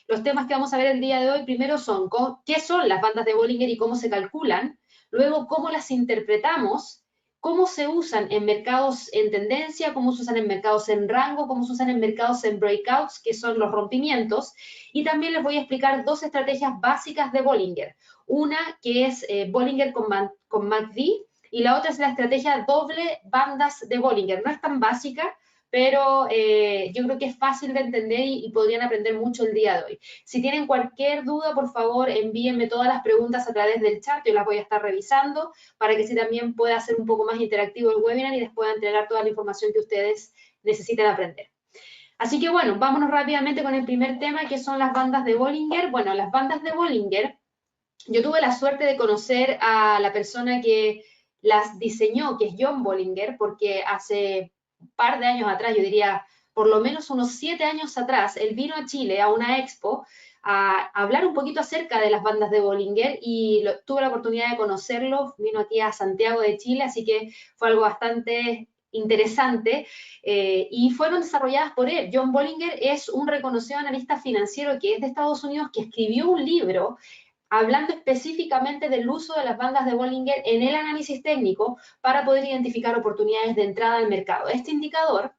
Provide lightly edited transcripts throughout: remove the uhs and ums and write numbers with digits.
Los temas que vamos a ver el día de hoy primero son qué son las bandas de Bollinger y cómo se calculan, luego cómo las interpretamos, cómo se usan en mercados en tendencia, cómo se usan en mercados en rango, cómo se usan en mercados en breakouts, que son los rompimientos, y también les voy a explicar dos estrategias básicas de Bollinger. Una que es Bollinger con MACD y la otra es la estrategia doble bandas de Bollinger. No es tan básica, pero yo creo que es fácil de entender y podrían aprender mucho el día de hoy. Si tienen cualquier duda, por favor, envíenme todas las preguntas a través del chat, yo las voy a estar revisando para que sí también pueda ser un poco más interactivo el webinar y les pueda entregar toda la información que ustedes necesiten aprender. Así que bueno, vámonos rápidamente con el primer tema, que son las bandas de Bollinger. Bueno, las bandas de Bollinger, yo tuve la suerte de conocer a la persona que las diseñó, que es John Bollinger, porque hace un par de años atrás, yo diría por lo menos unos 7 años atrás, él vino a Chile a una expo a hablar un poquito acerca de las bandas de Bollinger y tuve la oportunidad de conocerlo, vino aquí a Santiago de Chile, así que fue algo bastante interesante y fueron desarrolladas por él. John Bollinger es un reconocido analista financiero que es de Estados Unidos, que escribió un libro hablando específicamente del uso de las bandas de Bollinger en el análisis técnico para poder identificar oportunidades de entrada al mercado. Este indicador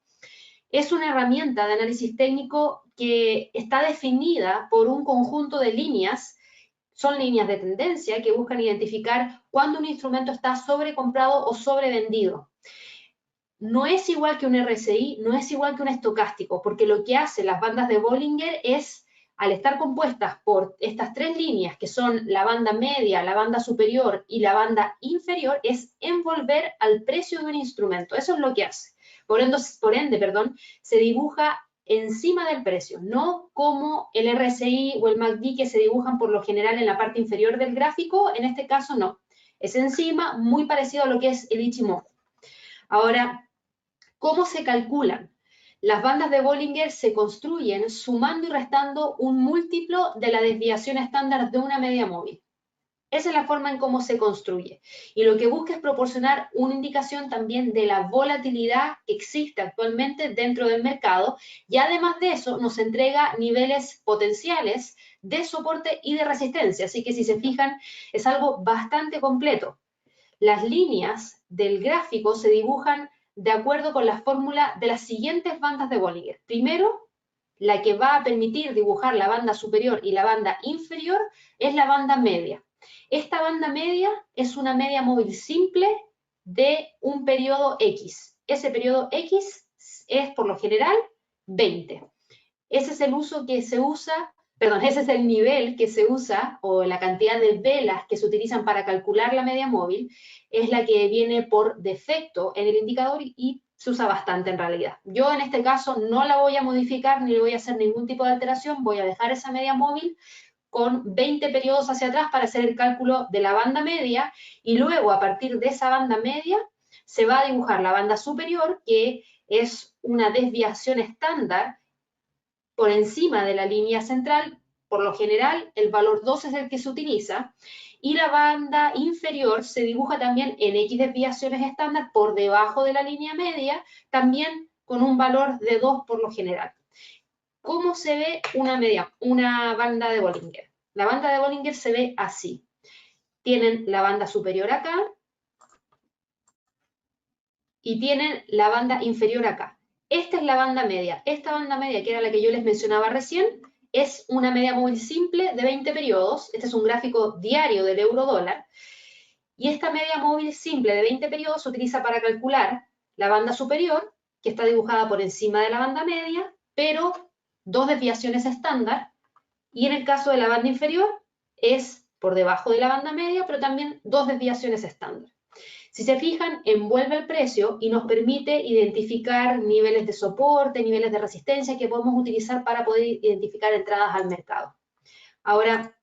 es una herramienta de análisis técnico que está definida por un conjunto de líneas, son líneas de tendencia que buscan identificar cuándo un instrumento está sobrecomprado o sobrevendido. No es igual que un RSI, no es igual que un estocástico, porque lo que hacen las bandas de Bollinger es, al estar compuestas por estas tres líneas, que son la banda media, la banda superior y la banda inferior, es envolver al precio de un instrumento. Eso es lo que hace. Por ende, se dibuja encima del precio, no como el RSI o el MACD que se dibujan por lo general en la parte inferior del gráfico, en este caso no. Es encima, muy parecido a lo que es el Ichimoku. Ahora, ¿cómo se calculan? Las bandas de Bollinger se construyen sumando y restando un múltiplo de la desviación estándar de una media móvil. Esa es la forma en cómo se construye. Y lo que busca es proporcionar una indicación también de la volatilidad que existe actualmente dentro del mercado y además de eso nos entrega niveles potenciales de soporte y de resistencia. Así que si se fijan, es algo bastante completo. Las líneas del gráfico se dibujan de acuerdo con la fórmula de las siguientes bandas de Bollinger. Primero, la que va a permitir dibujar la banda superior y la banda inferior es la banda media. Esta banda media es una media móvil simple de un periodo X. Ese periodo X es, por lo general, 20. Ese es el uso que se usa, perdón, ese es el nivel que se usa o la cantidad de velas que se utilizan para calcular la media móvil, es la que viene por defecto en el indicador y se usa bastante en realidad. Yo en este caso no la voy a modificar ni le voy a hacer ningún tipo de alteración, voy a dejar esa media móvil con 20 periodos hacia atrás para hacer el cálculo de la banda media y luego a partir de esa banda media se va a dibujar la banda superior, que es una desviación estándar por encima de la línea central, por lo general el valor 2 es el que se utiliza, y la banda inferior se dibuja también en X desviaciones estándar por debajo de la línea media, también con un valor de 2 por lo general. ¿Cómo se ve una banda de Bollinger? La banda de Bollinger se ve así. Tienen la banda superior acá y tienen la banda inferior acá. Esta es la banda media. Esta banda media, que era la que yo les mencionaba recién, es una media móvil simple de 20 periodos. Este es un gráfico diario del euro dólar. Y esta media móvil simple de 20 periodos se utiliza para calcular la banda superior, que está dibujada por encima de la banda media, pero dos desviaciones estándar. Y en el caso de la banda inferior, es por debajo de la banda media, pero también dos desviaciones estándar. Si se fijan, envuelve el precio y nos permite identificar niveles de soporte, niveles de resistencia que podemos utilizar para poder identificar entradas al mercado. Ahora,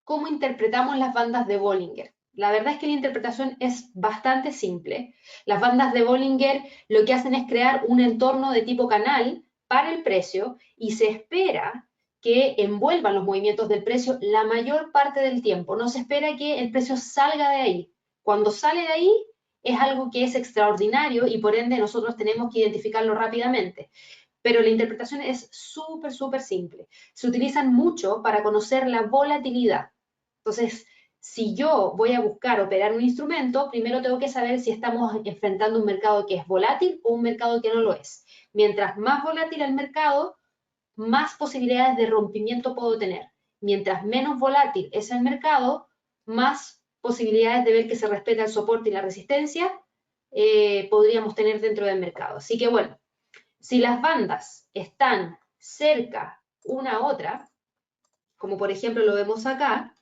¿cómo interpretamos las bandas de Bollinger? La verdad es que la interpretación es bastante simple. Las bandas de Bollinger lo que hacen es crear un entorno de tipo canal para el precio y se espera que envuelvan los movimientos del precio la mayor parte del tiempo. No se espera que el precio salga de ahí. Cuando sale de ahí es algo que es extraordinario y por ende nosotros tenemos que identificarlo rápidamente. pero la interpretación es súper, súper simple. Se utilizan mucho para conocer la volatilidad. Entonces, si yo voy a buscar operar un instrumento, primero tengo que saber si estamos enfrentando un mercado que es volátil o un mercado que no lo es. Mientras más volátil el mercado, más posibilidades de rompimiento puedo tener. Mientras menos volátil es el mercado, más posibilidades de ver que se respeta el soporte y la resistencia podríamos tener dentro del mercado. Así que bueno, si las bandas están cerca una a otra, como por ejemplo lo vemos acá,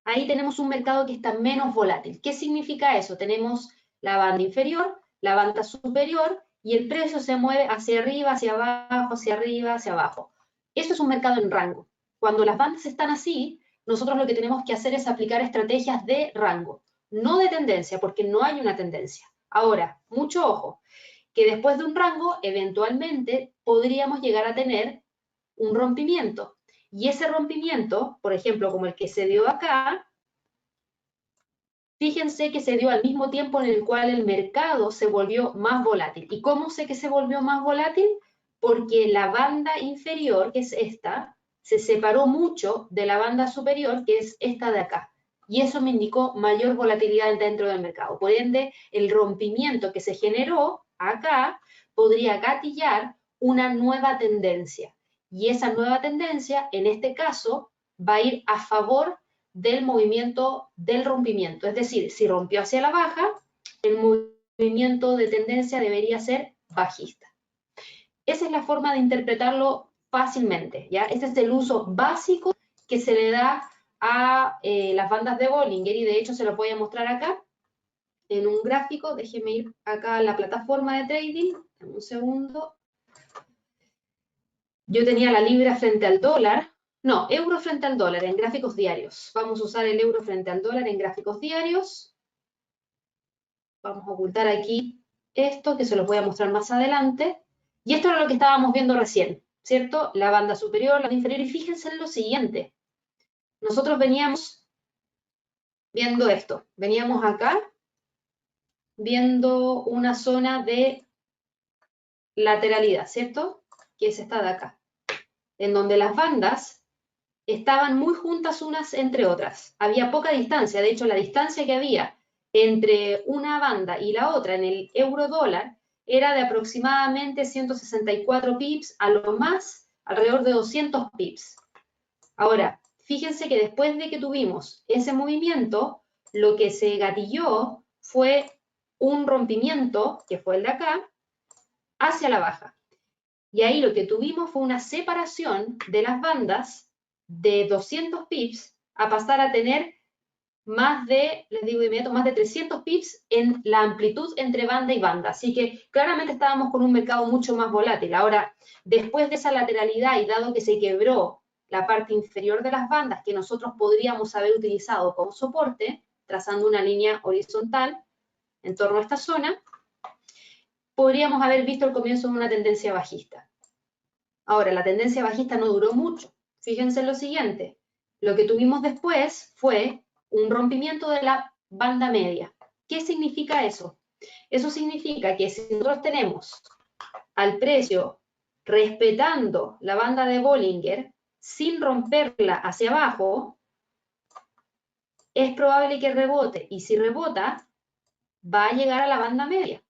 ahí tenemos un mercado que está menos volátil. ¿Qué significa eso? Tenemos la banda inferior, la banda superior, y el precio se mueve hacia arriba, hacia abajo, hacia arriba, hacia abajo. Eso es un mercado en rango. Cuando las bandas están así, nosotros lo que tenemos que hacer es aplicar estrategias de rango, no de tendencia, porque no hay una tendencia. Ahora, mucho ojo, que después de un rango, eventualmente podríamos llegar a tener un rompimiento. Y ese rompimiento, por ejemplo, como el que se dio acá, fíjense que se dio al mismo tiempo en el cual el mercado se volvió más volátil. ¿Y cómo sé que se volvió más volátil? Porque la banda inferior, que es esta, se separó mucho de la banda superior, que es esta de acá. Y eso me indicó mayor volatilidad dentro del mercado. Por ende, el rompimiento que se generó acá podría gatillar una nueva tendencia. Y esa nueva tendencia, en este caso, va a ir a favor del movimiento del rompimiento. Es decir, si rompió hacia la baja, el movimiento de tendencia debería ser bajista. Esa es la forma de interpretarlo fácilmente, ¿ya? Este es el uso básico que se le da a las bandas de Bollinger, y de hecho se lo voy a mostrar acá en un gráfico. Déjenme ir acá a la plataforma de trading, un segundo. Yo tenía la libra frente al dólar, no, euro frente al dólar en gráficos diarios. Vamos a usar el euro frente al dólar en gráficos diarios. Vamos a ocultar aquí esto, que se los voy a mostrar más adelante. Y esto era lo que estábamos viendo recién, ¿cierto? La banda superior, la banda inferior. Y fíjense en lo siguiente. Nosotros veníamos viendo esto. Veníamos acá viendo una zona de lateralidad, ¿cierto? Que es esta de acá. En donde las bandas estaban muy juntas unas entre otras. Había poca distancia. De hecho, la distancia que había entre una banda y la otra en el euro dólar era de aproximadamente 164 pips, a lo más alrededor de 200 pips. Ahora, fíjense que después de que tuvimos ese movimiento, lo que se gatilló fue un rompimiento, que fue el de acá, hacia la baja. Y ahí lo que tuvimos fue una separación de las bandas de 200 pips a pasar a tener más de, les digo de inmediato, más de 300 pips en la amplitud entre banda y banda. Así que claramente estábamos con un mercado mucho más volátil. Ahora, después de esa lateralidad y dado que se quebró la parte inferior de las bandas que nosotros podríamos haber utilizado como soporte, trazando una línea horizontal en torno a esta zona, podríamos haber visto el comienzo de una tendencia bajista. Ahora, la tendencia bajista no duró mucho. Fíjense en lo siguiente. Lo que tuvimos después fue un rompimiento de la banda media. ¿Qué significa eso? Eso significa que si nosotros tenemos al precio respetando la banda de Bollinger sin romperla hacia abajo, es probable que rebote, y si rebota, va a llegar a la banda media,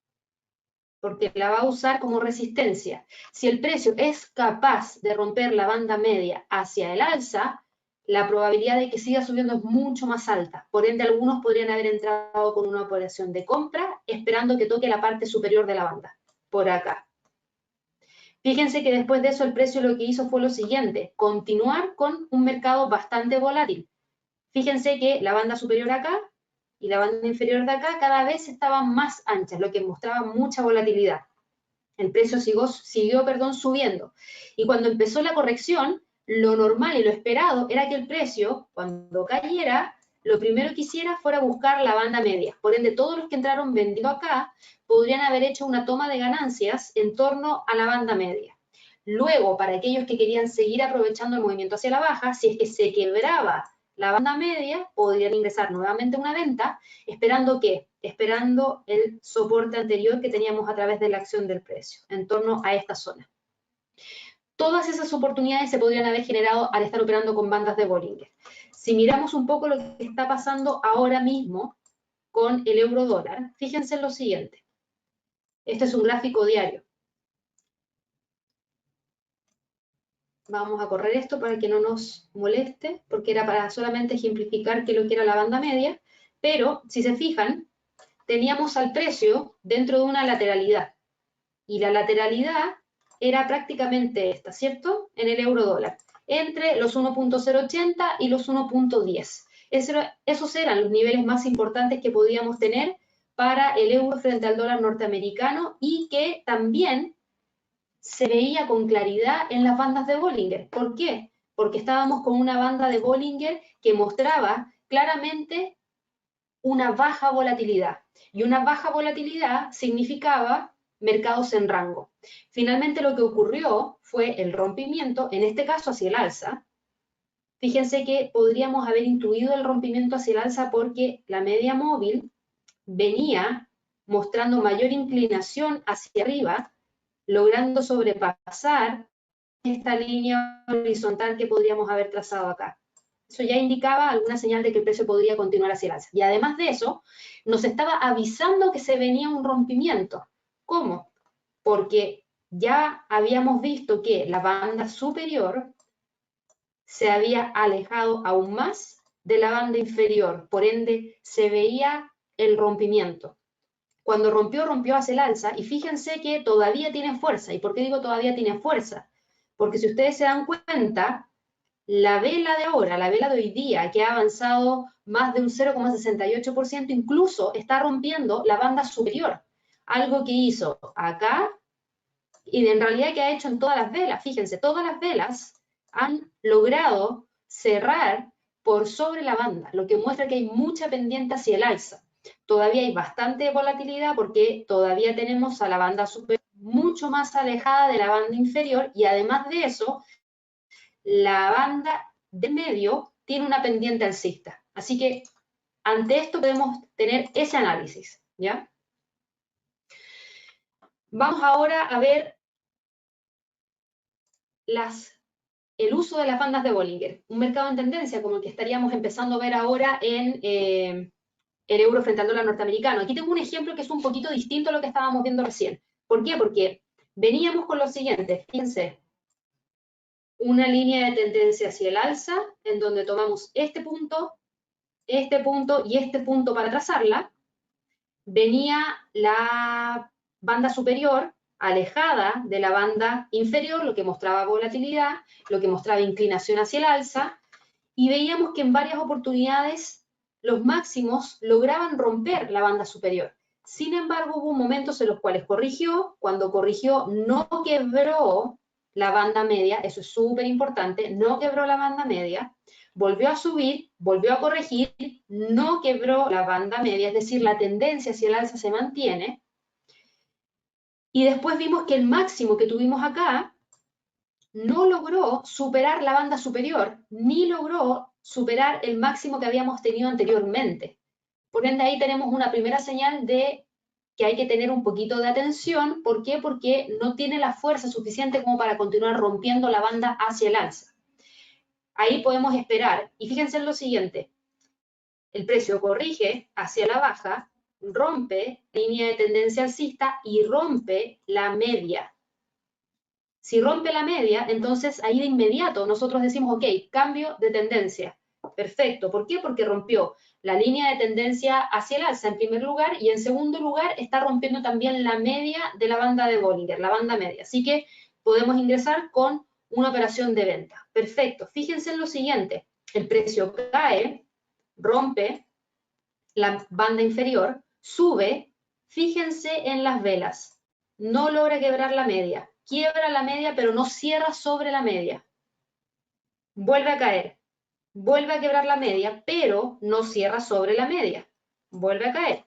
porque la va a usar como resistencia. Si el precio es capaz de romper la banda media hacia el alza, la probabilidad de que siga subiendo es mucho más alta. Por ende, algunos podrían haber entrado con una operación de compra esperando que toque la parte superior de la banda, por acá. Fíjense que después de eso el precio lo que hizo fue lo siguiente: continuar con un mercado bastante volátil. Fíjense que la banda superior acá y la banda inferior de acá cada vez estaban más anchas, lo que mostraba mucha volatilidad. El precio siguió subiendo. Y cuando empezó la corrección, lo normal y lo esperado era que el precio, cuando cayera, lo primero que hiciera fuera buscar la banda media. Por ende, todos los que entraron vendiendo acá podrían haber hecho una toma de ganancias en torno a la banda media. Luego, para aquellos que querían seguir aprovechando el movimiento hacia la baja, si es que se quebraba la banda media, podrían ingresar nuevamente a una venta, ¿esperando qué? Esperando el soporte anterior que teníamos a través de la acción del precio, en torno a esta zona. Todas esas oportunidades se podrían haber generado al estar operando con bandas de Bollinger. Si miramos un poco lo que está pasando ahora mismo con el euro dólar, fíjense en lo siguiente. Este es un gráfico diario. Vamos a correr esto para que no nos moleste, porque era para solamente ejemplificar qué es lo que era la banda media, pero si se fijan, teníamos al precio dentro de una lateralidad, y la lateralidad era prácticamente esta, ¿cierto? En el euro dólar, entre los 1.080 y los 1.10. Esos eran los niveles más importantes que podíamos tener para el euro frente al dólar norteamericano y que también se veía con claridad en las bandas de Bollinger. ¿Por qué? Porque estábamos con una banda de Bollinger que mostraba claramente una baja volatilidad. Y una baja volatilidad significaba mercados en rango. Finalmente lo que ocurrió fue el rompimiento, en este caso hacia el alza. Fíjense que podríamos haber incluido el rompimiento hacia el alza porque la media móvil venía mostrando mayor inclinación hacia arriba, logrando sobrepasar esta línea horizontal que podríamos haber trazado acá. Eso ya indicaba alguna señal de que el precio podría continuar hacia el alza. Y además de eso, nos estaba avisando que se venía un rompimiento. ¿Cómo? Porque ya habíamos visto que la banda superior se había alejado aún más de la banda inferior, por ende se veía el rompimiento. Cuando rompió, rompió hacia el alza, y fíjense que todavía tiene fuerza. ¿Y por qué digo todavía tiene fuerza? Porque si ustedes se dan cuenta, la vela de ahora, la vela de hoy día, que ha avanzado más de un 0,68%, incluso está rompiendo la banda superior. Algo que hizo acá y en realidad que ha hecho en todas las velas. Fíjense, todas las velas han logrado cerrar por sobre la banda, lo que muestra que hay mucha pendiente hacia el alza. Todavía hay bastante volatilidad porque todavía tenemos a la banda superior mucho más alejada de la banda inferior y además de eso, la banda de medio tiene una pendiente alcista. Así que ante esto podemos tener ese análisis, ¿ya? Vamos ahora a ver el uso de las bandas de Bollinger, un mercado en tendencia como el que estaríamos empezando a ver ahora en el euro frente al dólar norteamericano. Aquí tengo un ejemplo que es un poquito distinto a lo que estábamos viendo recién. ¿Por qué? Porque veníamos con lo siguiente, fíjense, una línea de tendencia hacia el alza, en donde tomamos este punto y este punto para trazarla. Venía la banda superior alejada de la banda inferior, lo que mostraba volatilidad, lo que mostraba inclinación hacia el alza, y veíamos que en varias oportunidades los máximos lograban romper la banda superior. Sin embargo, hubo momentos en los cuales corrigió, cuando corrigió no quebró la banda media, eso es súper importante, no quebró la banda media, volvió a subir, volvió a corregir, no quebró la banda media, es decir, la tendencia hacia el alza se mantiene, y después vimos que el máximo que tuvimos acá no logró superar la banda superior, ni logró superar el máximo que habíamos tenido anteriormente. Por ende, ahí tenemos una primera señal de que hay que tener un poquito de atención. ¿Por qué? Porque no tiene la fuerza suficiente como para continuar rompiendo la banda hacia el alza. Ahí podemos esperar. Y fíjense en lo siguiente. El precio corrige hacia la baja, rompe la línea de tendencia alcista y rompe la media. Si rompe la media, entonces ahí de inmediato nosotros decimos, ok, cambio de tendencia. Perfecto. ¿Por qué? Porque rompió la línea de tendencia hacia el alza en primer lugar y en segundo lugar está rompiendo también la media de la banda de Bollinger, la banda media. Así que podemos ingresar con una operación de venta. Perfecto. Fíjense en lo siguiente. El precio cae, rompe la banda inferior, sube, fíjense en las velas. No logra quebrar la media. Quiebra la media, pero no cierra sobre la media. Vuelve a caer. Vuelve a quebrar la media, pero no cierra sobre la media. Vuelve a caer.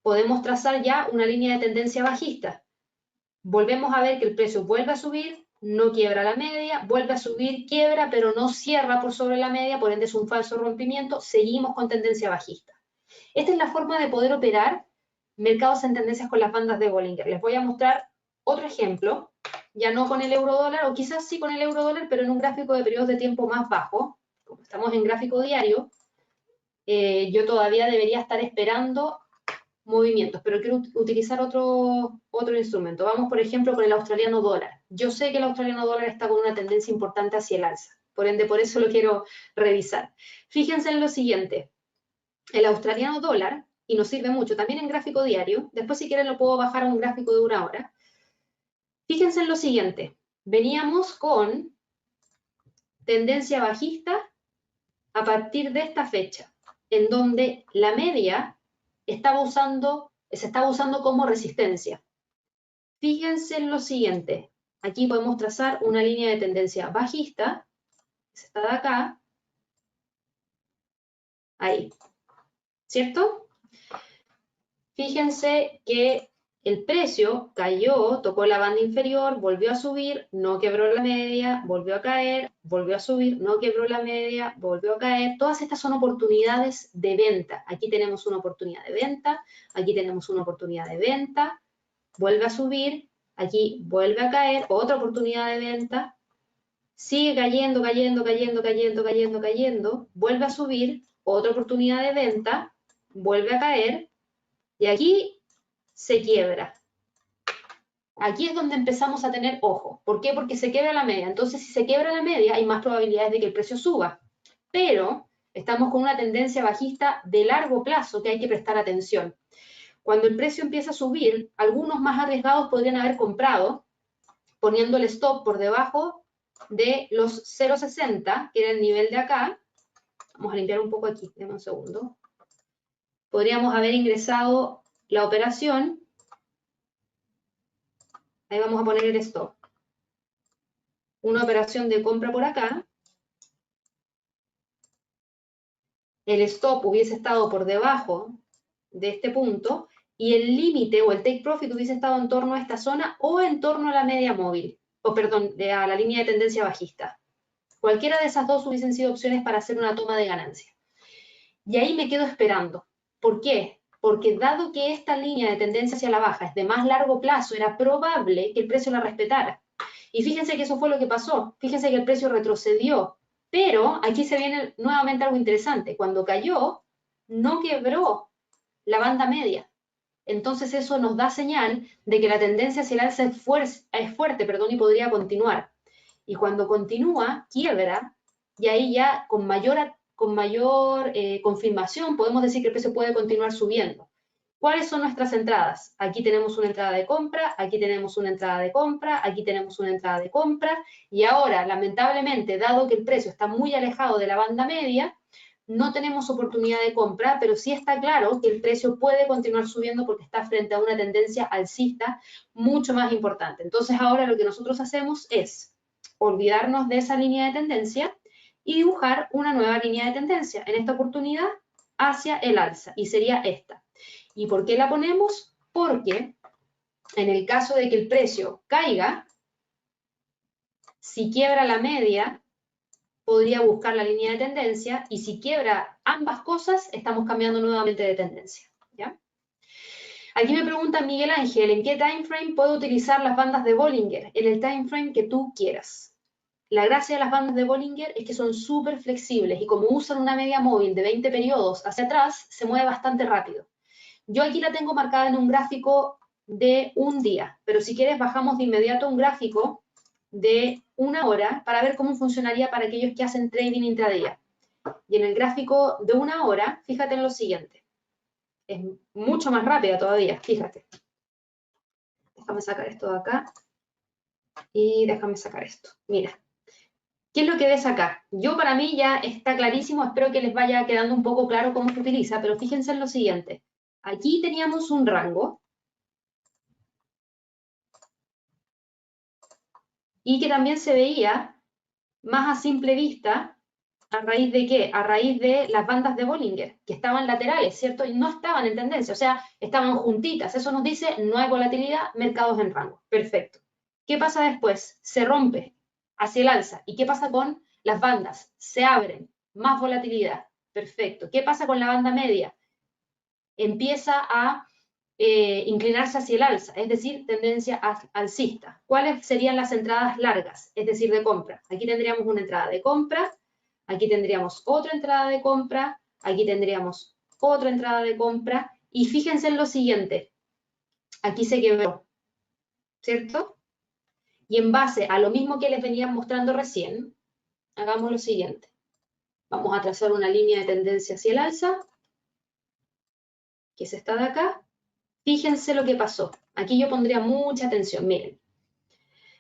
Podemos trazar ya una línea de tendencia bajista. Volvemos a ver que el precio vuelve a subir, no quiebra la media, vuelve a subir, quiebra, pero no cierra por sobre la media, por ende es un falso rompimiento, seguimos con tendencia bajista. Esta es la forma de poder operar mercados en tendencias con las bandas de Bollinger. Les voy a mostrar otro ejemplo, ya no con el euro dólar, o quizás sí con el euro dólar, pero en un gráfico de periodos de tiempo más bajo. Como estamos en gráfico diario, yo todavía debería estar esperando movimientos, pero quiero utilizar otro instrumento. Vamos, por ejemplo, con el australiano dólar. Yo sé que el australiano dólar está con una tendencia importante hacia el alza, por ende, por eso lo quiero revisar. Fíjense en lo siguiente. El australiano dólar, y nos sirve mucho también en gráfico diario, después si quieren lo puedo bajar a un gráfico de una hora. Fíjense en lo siguiente. Veníamos con tendencia bajista a partir de esta fecha, en donde la media se estaba usando como resistencia. Fíjense en lo siguiente, aquí podemos trazar una línea de tendencia bajista, que está de acá, ahí, ¿cierto? Fíjense que el precio cayó, tocó la banda inferior, volvió a subir, no quebró la media, volvió a caer, volvió a subir, no quebró la media, volvió a caer. Todas estas son oportunidades de venta. Aquí tenemos una oportunidad de venta, aquí tenemos una oportunidad de venta, vuelve a subir, aquí vuelve a caer, otra oportunidad de venta, sigue cayendo, cayendo, cayendo, cayendo, cayendo, cayendo, vuelve a subir, otra oportunidad de venta, vuelve a caer, y aquí se quiebra. Aquí es donde empezamos a tener ojo. ¿Por qué? Porque se quiebra la media. Entonces, si se quiebra la media, hay más probabilidades de que el precio suba. Pero estamos con una tendencia bajista de largo plazo que hay que prestar atención. Cuando el precio empieza a subir, algunos más arriesgados podrían haber comprado poniendo el stop por debajo de los 0,60, que era el nivel de acá. Vamos a limpiar un poco aquí, denme un segundo. Podríamos haber ingresado la operación. Ahí vamos a poner el stop. Una operación de compra por acá. El stop hubiese estado por debajo de este punto y el límite o el take profit hubiese estado en torno a esta zona o en torno a la media móvil, o perdón, a la línea de tendencia bajista. Cualquiera de esas dos hubiesen sido opciones para hacer una toma de ganancia. Y ahí me quedo esperando. ¿Por qué? Porque dado que esta línea de tendencia hacia la baja es de más largo plazo, era probable que el precio la respetara. Y fíjense que eso fue lo que pasó. Fíjense que el precio retrocedió. Pero aquí se viene nuevamente algo interesante. Cuando cayó, no quebró la banda media. Entonces eso nos da señal de que la tendencia hacia el alza es fuerte, y podría continuar. Y cuando continúa, quiebra, y ahí ya con mayor confirmación podemos decir que el precio puede continuar subiendo. ¿Cuáles son nuestras entradas? Aquí tenemos una entrada de compra, aquí tenemos una entrada de compra, aquí tenemos una entrada de compra, y ahora, lamentablemente, dado que el precio está muy alejado de la banda media, no tenemos oportunidad de compra, pero sí está claro que el precio puede continuar subiendo porque está frente a una tendencia alcista mucho más importante. Entonces ahora lo que nosotros hacemos es olvidarnos de esa línea de tendencia y dibujar una nueva línea de tendencia, en esta oportunidad hacia el alza, y sería esta. ¿Y por qué la ponemos? Porque en el caso de que el precio caiga, si quiebra la media, podría buscar la línea de tendencia, y si quiebra ambas cosas, estamos cambiando nuevamente de tendencia, ¿ya? Aquí me pregunta Miguel Ángel, ¿en qué time frame puedo utilizar las bandas de Bollinger? En el time frame que tú quieras. La gracia de las bandas de Bollinger es que son súper flexibles y como usan una media móvil de 20 periodos hacia atrás, se mueve bastante rápido. Yo aquí la tengo marcada en un gráfico de un día, pero si quieres bajamos de inmediato un gráfico de una hora para ver cómo funcionaría para aquellos que hacen trading intradía. Y en el gráfico de una hora, fíjate en lo siguiente. Es mucho más rápida todavía, fíjate. Déjame sacar esto de acá y déjame sacar esto. Mira. ¿Qué es lo que ves acá? Yo para mí ya está clarísimo, espero que les vaya quedando un poco claro cómo se utiliza, pero fíjense en lo siguiente. Aquí teníamos un rango y que también se veía más a simple vista, ¿a raíz de qué? A raíz de las bandas de Bollinger, que estaban laterales, ¿cierto? Y no estaban en tendencia, o sea, estaban juntitas. Eso nos dice no hay volatilidad, mercados en rango. Perfecto. ¿Qué pasa después? Se rompe hacia el alza. ¿Y qué pasa con las bandas? Se abren, más volatilidad. Perfecto. ¿Qué pasa con la banda media? Empieza a inclinarse hacia el alza, es decir, tendencia alcista. ¿Cuáles serían las entradas largas? Es decir, de compra. Aquí tendríamos una entrada de compra, aquí tendríamos otra entrada de compra, aquí tendríamos otra entrada de compra, y fíjense en lo siguiente, aquí se quebró, ¿cierto? Y en base a lo mismo que les venía mostrando recién, hagamos lo siguiente. Vamos a trazar una línea de tendencia hacia el alza, que es esta de acá. Fíjense lo que pasó. Aquí yo pondría mucha atención, miren.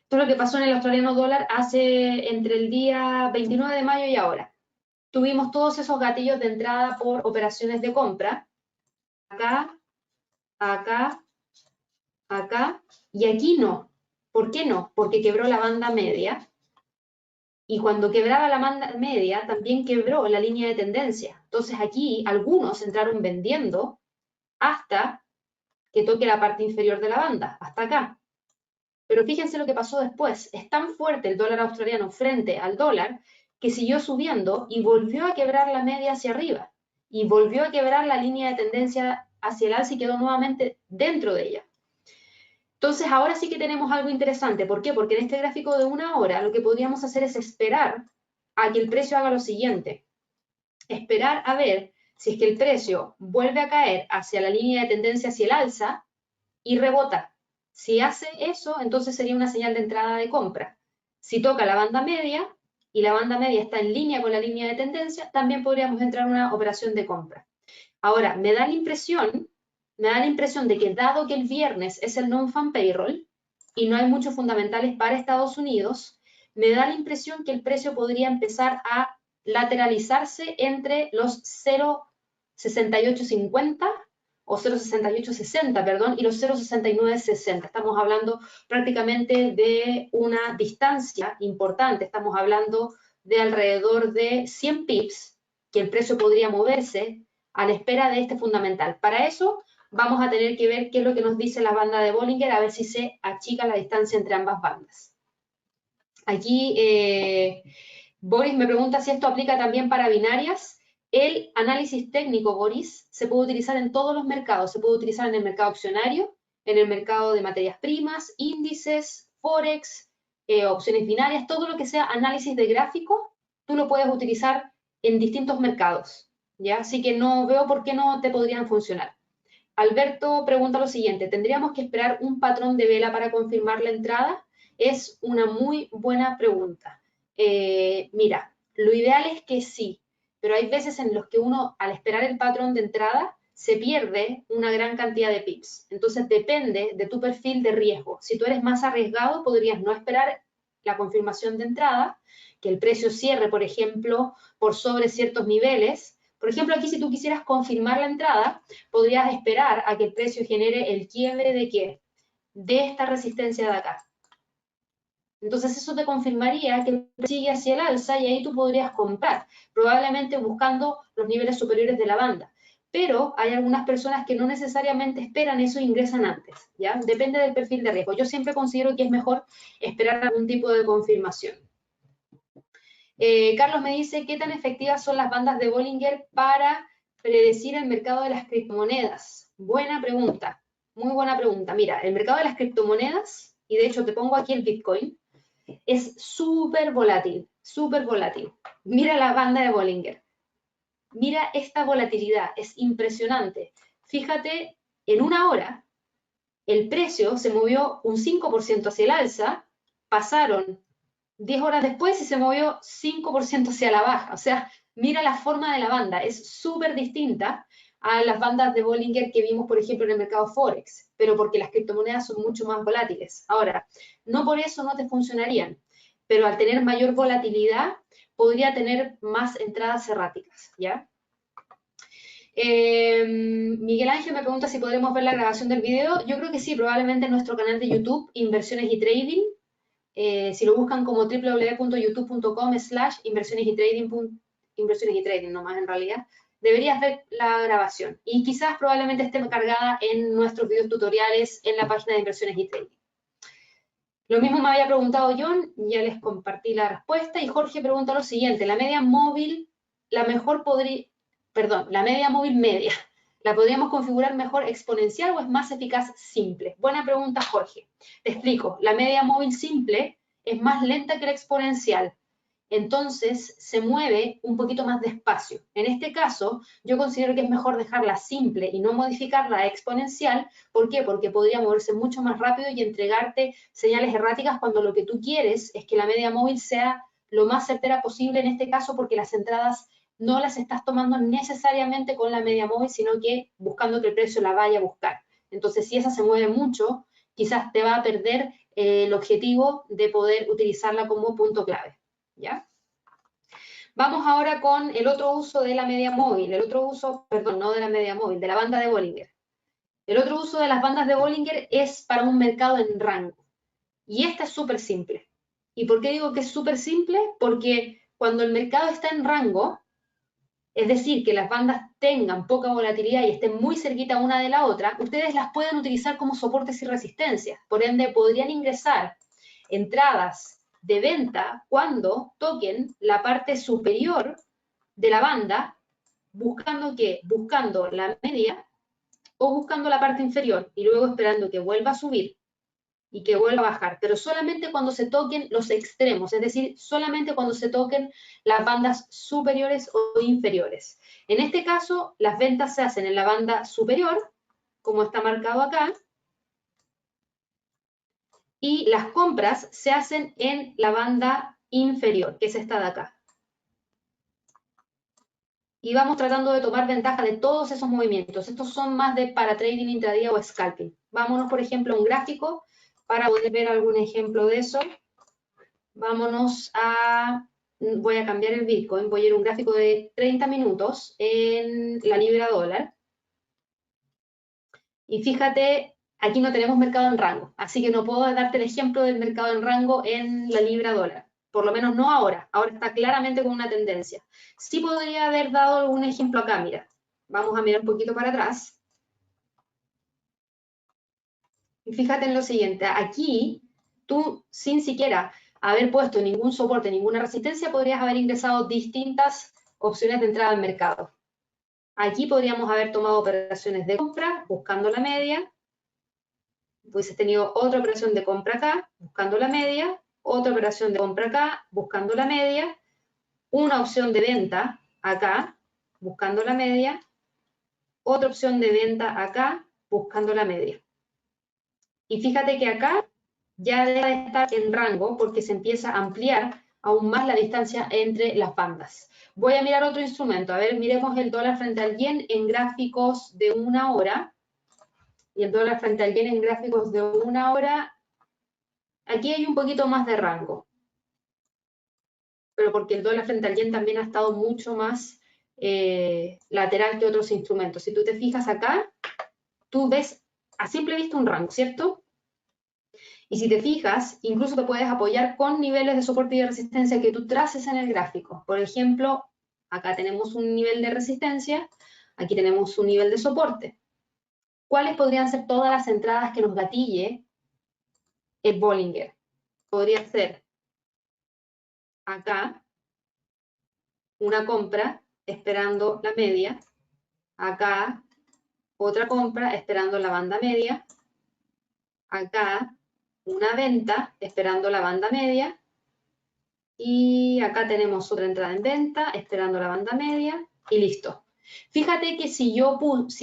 Esto es lo que pasó en el australiano dólar hace entre el día 29 de mayo y ahora. Tuvimos todos esos gatillos de entrada por operaciones de compra. Acá, acá, acá, y aquí no. ¿Por qué no? Porque quebró la banda media. Y cuando quebraba la banda media, también quebró la línea de tendencia. Entonces aquí algunos entraron vendiendo hasta que toque la parte inferior de la banda, hasta acá. Pero fíjense lo que pasó después. Es tan fuerte el dólar australiano frente al dólar que siguió subiendo y volvió a quebrar la media hacia arriba. Y volvió a quebrar la línea de tendencia hacia el alza y quedó nuevamente dentro de ella. Entonces ahora sí que tenemos algo interesante. ¿Por qué? Porque en este gráfico de una hora lo que podríamos hacer es esperar a que el precio haga lo siguiente. Esperar a ver si es que el precio vuelve a caer hacia la línea de tendencia hacia el alza y rebota. Si hace eso, entonces sería una señal de entrada de compra. Si toca la banda media y la banda media está en línea con la línea de tendencia, también podríamos entrar en una operación de compra. Ahora, me da la impresión de que dado que el viernes es el non-farm payroll y no hay muchos fundamentales para Estados Unidos, me da la impresión que el precio podría empezar a lateralizarse entre los 0,6850 o 0,6860, perdón, y los 0,6960. Estamos hablando prácticamente de una distancia importante, estamos hablando de alrededor de 100 pips que el precio podría moverse a la espera de este fundamental. Para eso vamos a tener que ver qué es lo que nos dice la banda de Bollinger, a ver si se achica la distancia entre ambas bandas. Aquí Boris me pregunta si esto aplica también para binarias. El análisis técnico, Boris, se puede utilizar en todos los mercados. Se puede utilizar en el mercado accionario, en el mercado de materias primas, índices, forex, opciones binarias, todo lo que sea análisis de gráfico, tú lo puedes utilizar en distintos mercados, ¿ya? Así que no veo por qué no te podrían funcionar. Alberto pregunta lo siguiente, ¿tendríamos que esperar un patrón de vela para confirmar la entrada? Es una muy buena pregunta. Mira, lo ideal es que sí, pero hay veces en los que uno, al esperar el patrón de entrada, se pierde una gran cantidad de pips. Entonces depende de tu perfil de riesgo. Si tú eres más arriesgado, podrías no esperar la confirmación de entrada, que el precio cierre, por ejemplo, por sobre ciertos niveles. Por ejemplo, aquí si tú quisieras confirmar la entrada, podrías esperar a que el precio genere el quiebre de ¿qué? De esta resistencia de acá. Entonces eso te confirmaría que sigue hacia el alza y ahí tú podrías comprar, probablemente buscando los niveles superiores de la banda. Pero hay algunas personas que no necesariamente esperan eso e ingresan antes, ¿ya? Depende del perfil de riesgo. Yo siempre considero que es mejor esperar algún tipo de confirmación. Carlos me dice, ¿qué tan efectivas son las bandas de Bollinger para predecir el mercado de las criptomonedas? Buena pregunta, muy buena pregunta. Mira, el mercado de las criptomonedas, y de hecho te pongo aquí el Bitcoin, es súper volátil, súper volátil. Mira la banda de Bollinger. Mira esta volatilidad, es impresionante. Fíjate, en una hora, el precio se movió un 5% hacia el alza, pasaron 10 horas después y se movió 5% hacia la baja. O sea, mira la forma de la banda, es súper distinta a las bandas de Bollinger que vimos, por ejemplo, en el mercado Forex, pero porque las criptomonedas son mucho más volátiles. Ahora, no por eso no te funcionarían, pero al tener mayor volatilidad, podría tener más entradas erráticas, ¿ya? Miguel Ángel me pregunta si podremos ver la grabación del video. Yo creo que sí, probablemente en nuestro canal de YouTube, Inversiones y Trading. Si lo buscan como www.youtube.com/inversiones y trading nomás en realidad, deberías ver la grabación. Y quizás probablemente esté cargada en nuestros videos tutoriales en la página de Inversiones y Trading. Lo mismo me había preguntado John, ya les compartí la respuesta, y Jorge pregunta lo siguiente, la media móvil, la media móvil media, ¿la podríamos configurar mejor exponencial o es más eficaz simple? Buena pregunta, Jorge. Te explico, la media móvil simple es más lenta que la exponencial, entonces se mueve un poquito más despacio. En este caso, yo considero que es mejor dejarla simple y no modificarla exponencial. ¿Por qué? Porque podría moverse mucho más rápido y entregarte señales erráticas cuando lo que tú quieres es que la media móvil sea lo más certera posible en este caso, porque las entradas no las estás tomando necesariamente con la media móvil, sino que buscando que el precio la vaya a buscar. Entonces, si esa se mueve mucho, quizás te va a perder el objetivo de poder utilizarla como punto clave. ¿Ya? Vamos ahora con el otro uso de la media móvil, el otro uso, perdón, no de la media móvil, de la banda de Bollinger. El otro uso de las bandas de Bollinger es para un mercado en rango. Y esta es súper simple. ¿Y por qué digo que es súper simple? Porque cuando el mercado está en rango, es decir, que las bandas tengan poca volatilidad y estén muy cerquita una de la otra, ustedes las pueden utilizar como soportes y resistencias. Por ende, podrían ingresar entradas de venta cuando toquen la parte superior de la banda, buscando ¿qué? Buscando la media o buscando la parte inferior y luego esperando que vuelva a subir y que vuelva a bajar, pero solamente cuando se toquen los extremos, es decir, solamente cuando se toquen las bandas superiores o inferiores. En este caso, las ventas se hacen en la banda superior, como está marcado acá, y las compras se hacen en la banda inferior, que es esta de acá. Y vamos tratando de tomar ventaja de todos esos movimientos. Estos son más de para trading intradía o scalping. Vámonos, por ejemplo, a un gráfico para poder ver algún ejemplo de eso. Vámonos a, voy a cambiar el Bitcoin, voy a ir a un gráfico de 30 minutos en la libra dólar. Y fíjate, aquí no tenemos mercado en rango, así que no puedo darte el ejemplo del mercado en rango en la libra dólar. Por lo menos no ahora, ahora está claramente con una tendencia. Sí podría haber dado algún ejemplo acá, mira. Vamos a mirar un poquito para atrás. Y fíjate en lo siguiente, aquí tú sin siquiera haber puesto ningún soporte, ninguna resistencia, podrías haber ingresado distintas opciones de entrada al mercado. Aquí podríamos haber tomado operaciones de compra, buscando la media, hubieses tenido otra operación de compra acá, buscando la media, otra operación de compra acá, buscando la media, una opción de venta acá, buscando la media, otra opción de venta acá, buscando la media. Y fíjate que acá ya debe estar en rango porque se empieza a ampliar aún más la distancia entre las bandas. Voy a mirar otro instrumento. A ver, miremos el dólar frente al yen en gráficos de 1 hora. Y el dólar frente al yen en gráficos de 1 hora. Aquí hay un poquito más de rango. Pero porque el dólar frente al yen también ha estado mucho más lateral que otros instrumentos. Si tú te fijas acá, tú ves a simple vista un rango, ¿cierto? Y si te fijas, incluso te puedes apoyar con niveles de soporte y de resistencia que tú traces en el gráfico. Por ejemplo, acá tenemos un nivel de resistencia, aquí tenemos un nivel de soporte. ¿Cuáles podrían ser todas las entradas que nos gatille el Bollinger? Podría ser acá una compra esperando la media, acá otra compra esperando la banda media, acá una venta esperando la banda media, y acá tenemos otra entrada en venta, esperando la banda media, y listo. Fíjate que si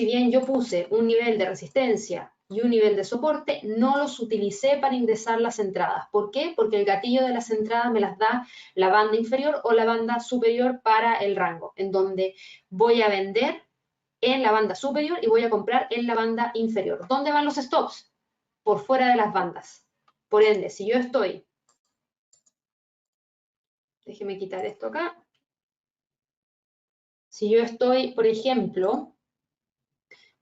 bien yo puse un nivel de resistencia y un nivel de soporte, no los utilicé para ingresar las entradas. ¿Por qué? Porque el gatillo de las entradas me las da la banda inferior o la banda superior para el rango, en donde voy a vender en la banda superior y voy a comprar en la banda inferior. ¿Dónde van los stops? Por fuera de las bandas. Por ende, si yo estoy, déjeme quitar esto acá. Si yo estoy, por ejemplo,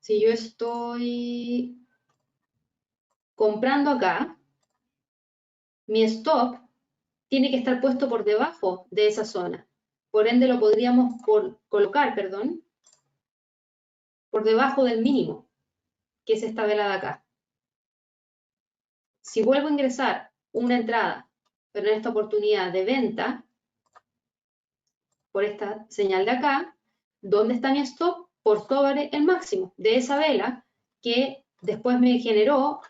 si yo estoy comprando acá, mi stop tiene que estar puesto por debajo de esa zona. Por ende, lo podríamos colocar, perdón, por debajo del mínimo, que es esta vela de acá. Si vuelvo a ingresar una entrada, pero en esta oportunidad de venta, por esta señal de acá, ¿dónde está mi stop? Por sobre el máximo de esa vela que después me generó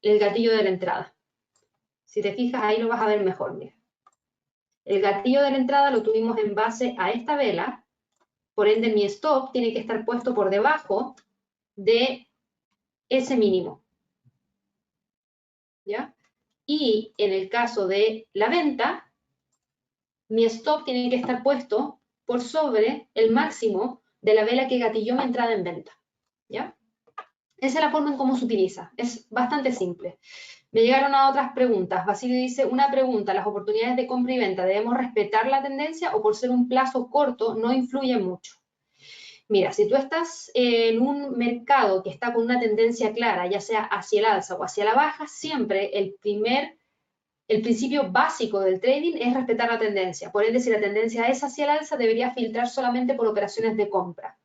el gatillo de la entrada. Si te fijas, ahí lo vas a ver mejor, mira. El gatillo de la entrada lo tuvimos en base a esta vela, por ende mi stop tiene que estar puesto por debajo de ese mínimo, ¿ya? Y en el caso de la venta, mi stop tiene que estar puesto por sobre el máximo de la vela que gatilló mi entrada en venta, ¿ya? Esa es la forma en cómo se utiliza, es bastante simple. Me llegaron a otras preguntas. Basilio dice, una pregunta, ¿las oportunidades de compra y venta debemos respetar la tendencia o por ser un plazo corto no influye mucho? Mira, si tú estás en un mercado que está con una tendencia clara, ya sea hacia el alza o hacia la baja, siempre el principio básico del trading es respetar la tendencia. Por ende, si la tendencia es hacia el alza, debería filtrar solamente por operaciones de compra.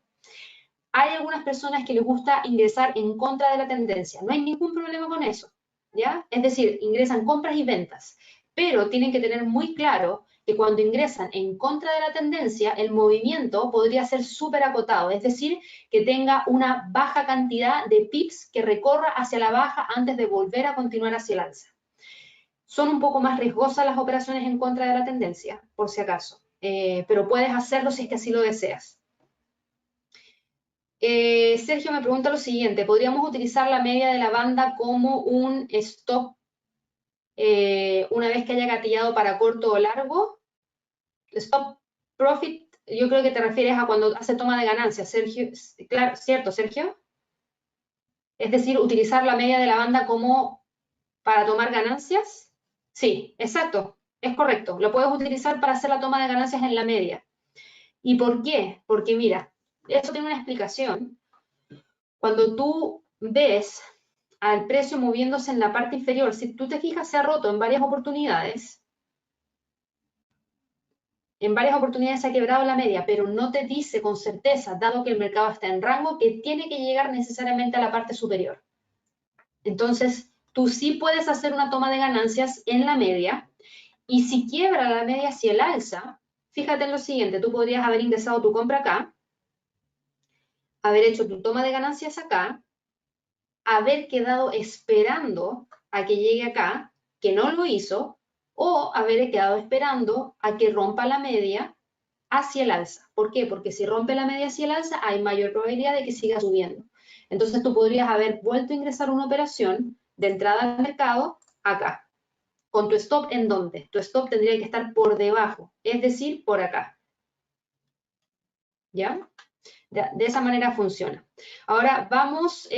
Hay algunas personas que les gusta ingresar en contra de la tendencia. No hay ningún problema con eso, ¿ya? Es decir, ingresan compras y ventas, pero tienen que tener muy claro que cuando ingresan en contra de la tendencia, el movimiento podría ser súper acotado, es decir, que tenga una baja cantidad de pips que recorra hacia la baja antes de volver a continuar hacia el alza. Son un poco más riesgosas las operaciones en contra de la tendencia, por si acaso, pero puedes hacerlo si es que así lo deseas. Sergio me pregunta lo siguiente, ¿podríamos utilizar la media de la banda como un stop una vez que haya gatillado para corto o largo? Stop profit, yo creo que te refieres a cuando hace toma de ganancias, Sergio. Claro, ¿cierto, Sergio? Es decir, utilizar la media de la banda como para tomar ganancias. Sí, exacto, es correcto. Lo puedes utilizar para hacer la toma de ganancias en la media. ¿Y por qué? Porque mira, eso tiene una explicación. Cuando tú ves al precio moviéndose en la parte inferior, si tú te fijas, se ha roto en varias oportunidades. En varias oportunidades se ha quebrado la media, pero no te dice con certeza, dado que el mercado está en rango, que tiene que llegar necesariamente a la parte superior. Entonces, tú sí puedes hacer una toma de ganancias en la media, y si quiebra la media hacia el alza, fíjate en lo siguiente, tú podrías haber ingresado tu compra acá, haber hecho tu toma de ganancias acá, haber quedado esperando a que llegue acá, que no lo hizo, o haber quedado esperando a que rompa la media hacia el alza. ¿Por qué? Porque si rompe la media hacia el alza, hay mayor probabilidad de que siga subiendo. Entonces tú podrías haber vuelto a ingresar una operación de entrada al mercado acá. ¿Con tu stop en dónde? Tu stop tendría que estar por debajo, es decir, por acá. ¿Ya? De esa manera funciona. Ahora vamos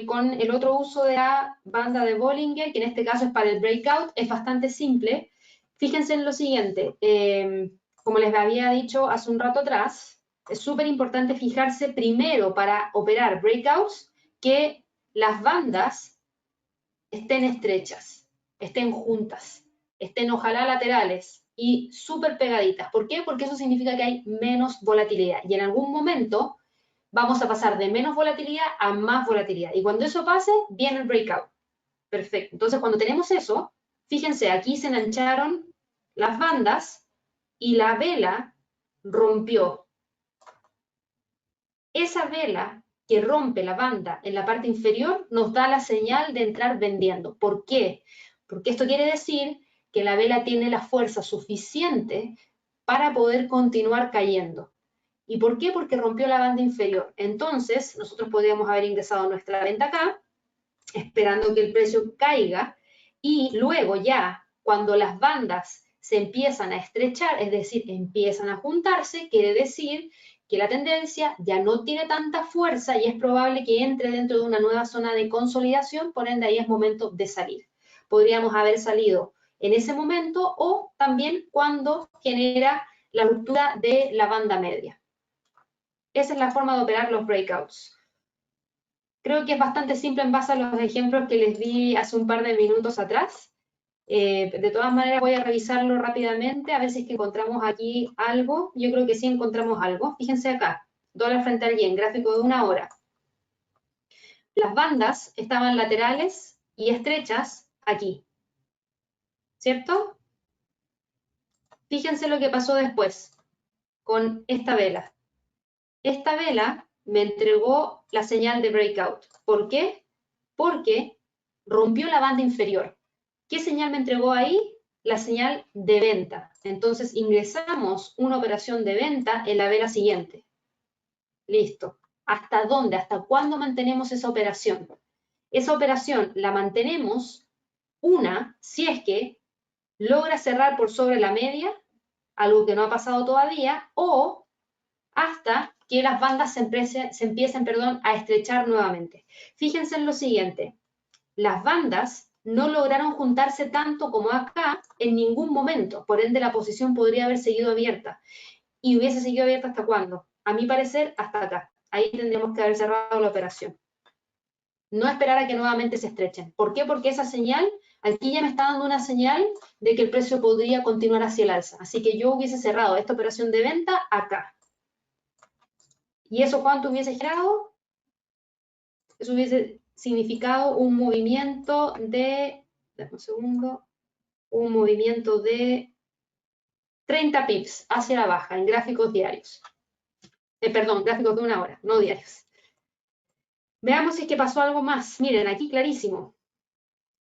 con el otro uso de la banda de Bollinger, que en este caso es para el breakout. Es bastante simple. Fíjense en lo siguiente. Como les había dicho hace un rato atrás, es súper importante fijarse primero para operar breakouts que las bandas estén estrechas, estén juntas, estén ojalá laterales y súper pegaditas. ¿Por qué? Porque eso significa que hay menos volatilidad y en algún momento vamos a pasar de menos volatilidad a más volatilidad. Y cuando eso pase, viene el breakout. Perfecto. Entonces, cuando tenemos eso, fíjense, aquí se engancharon las bandas y la vela rompió. Esa vela que rompe la banda en la parte inferior nos da la señal de entrar vendiendo. ¿Por qué? Porque esto quiere decir que la vela tiene la fuerza suficiente para poder continuar cayendo. ¿Y por qué? Porque rompió la banda inferior. Entonces, nosotros podríamos haber ingresado nuestra venta acá, esperando que el precio caiga, y luego ya, cuando las bandas se empiezan a estrechar, es decir, empiezan a juntarse, quiere decir que la tendencia ya no tiene tanta fuerza y es probable que entre dentro de una nueva zona de consolidación, por ende ahí es momento de salir. Podríamos haber salido en ese momento o también cuando genera la ruptura de la banda media. Esa es la forma de operar los breakouts. Creo que es bastante simple en base a los ejemplos que les di hace un par de minutos atrás. De todas maneras voy a revisarlo rápidamente a ver si es que encontramos aquí algo. Yo creo que sí encontramos algo. Fíjense acá, dólar frente al yen, gráfico de 1 hora. Las bandas estaban laterales y estrechas aquí. ¿cierto? Fíjense lo que pasó después con esta vela. Esta vela me entregó la señal de breakout. ¿Por qué? Porque rompió la banda inferior. ¿Qué señal me entregó ahí? La señal de venta. Entonces ingresamos una operación de venta en la vela siguiente. Listo. ¿Hasta dónde? ¿Hasta cuándo mantenemos esa operación? Esa operación la mantenemos si es que logra cerrar por sobre la media, algo que no ha pasado todavía, o hasta que las bandas se empiecen a estrechar nuevamente. Fíjense en lo siguiente, las bandas no lograron juntarse tanto como acá en ningún momento, por ende la posición podría haber seguido abierta. ¿Y hubiese seguido abierta hasta cuándo? A mi parecer, hasta acá. Ahí tendríamos que haber cerrado la operación. No esperar a que nuevamente se estrechen. ¿Por qué? Porque esa señal, aquí ya me está dando una señal de que el precio podría continuar hacia el alza. Así que yo hubiese cerrado esta operación de venta acá. ¿Y eso cuánto hubiese generado? Eso hubiese significado un movimiento de, dame un segundo, un movimiento de 30 pips hacia la baja en gráficos diarios. Perdón, gráficos de una hora, no diarios. Veamos si es que pasó algo más. Miren, aquí clarísimo.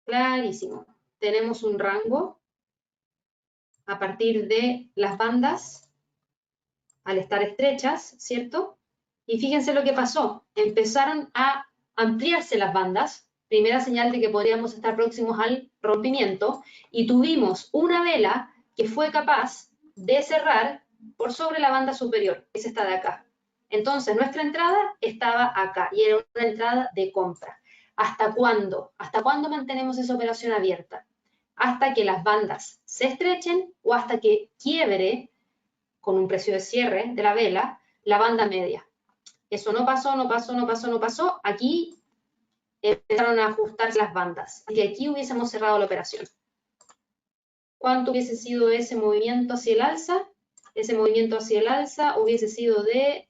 Clarísimo. Tenemos un rango a partir de las bandas al estar estrechas, ¿cierto? Y fíjense lo que pasó. Empezaron a ampliarse las bandas, primera señal de que podríamos estar próximos al rompimiento, y tuvimos una vela que fue capaz de cerrar por sobre la banda superior, que es esta de acá. Entonces, nuestra entrada estaba acá, y era una entrada de compra. ¿Hasta cuándo? ¿Hasta cuándo mantenemos esa operación abierta? Hasta que las bandas se estrechen o hasta que quiebre, con un precio de cierre de la vela, la banda media. Eso no pasó, no pasó, no pasó, no pasó. Aquí empezaron a ajustarse las bandas. Y aquí hubiésemos cerrado la operación. ¿Cuánto hubiese sido ese movimiento hacia el alza? Ese movimiento hacia el alza hubiese sido de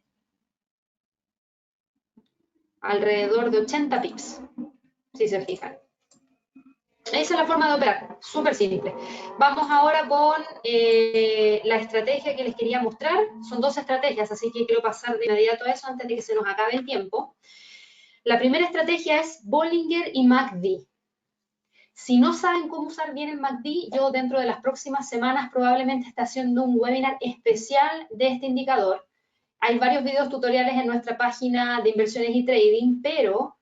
alrededor de 80 pips, si se fijan. Esa es la forma de operar, súper simple. Vamos ahora con la estrategia que les quería mostrar. Son dos estrategias, así que quiero pasar de inmediato a eso antes de que se nos acabe el tiempo. La primera estrategia es Bollinger y MACD. Si no saben cómo usar bien el MACD, yo dentro de las próximas semanas probablemente esté haciendo un webinar especial de este indicador. Hay varios videos tutoriales en nuestra página de inversiones y trading, pero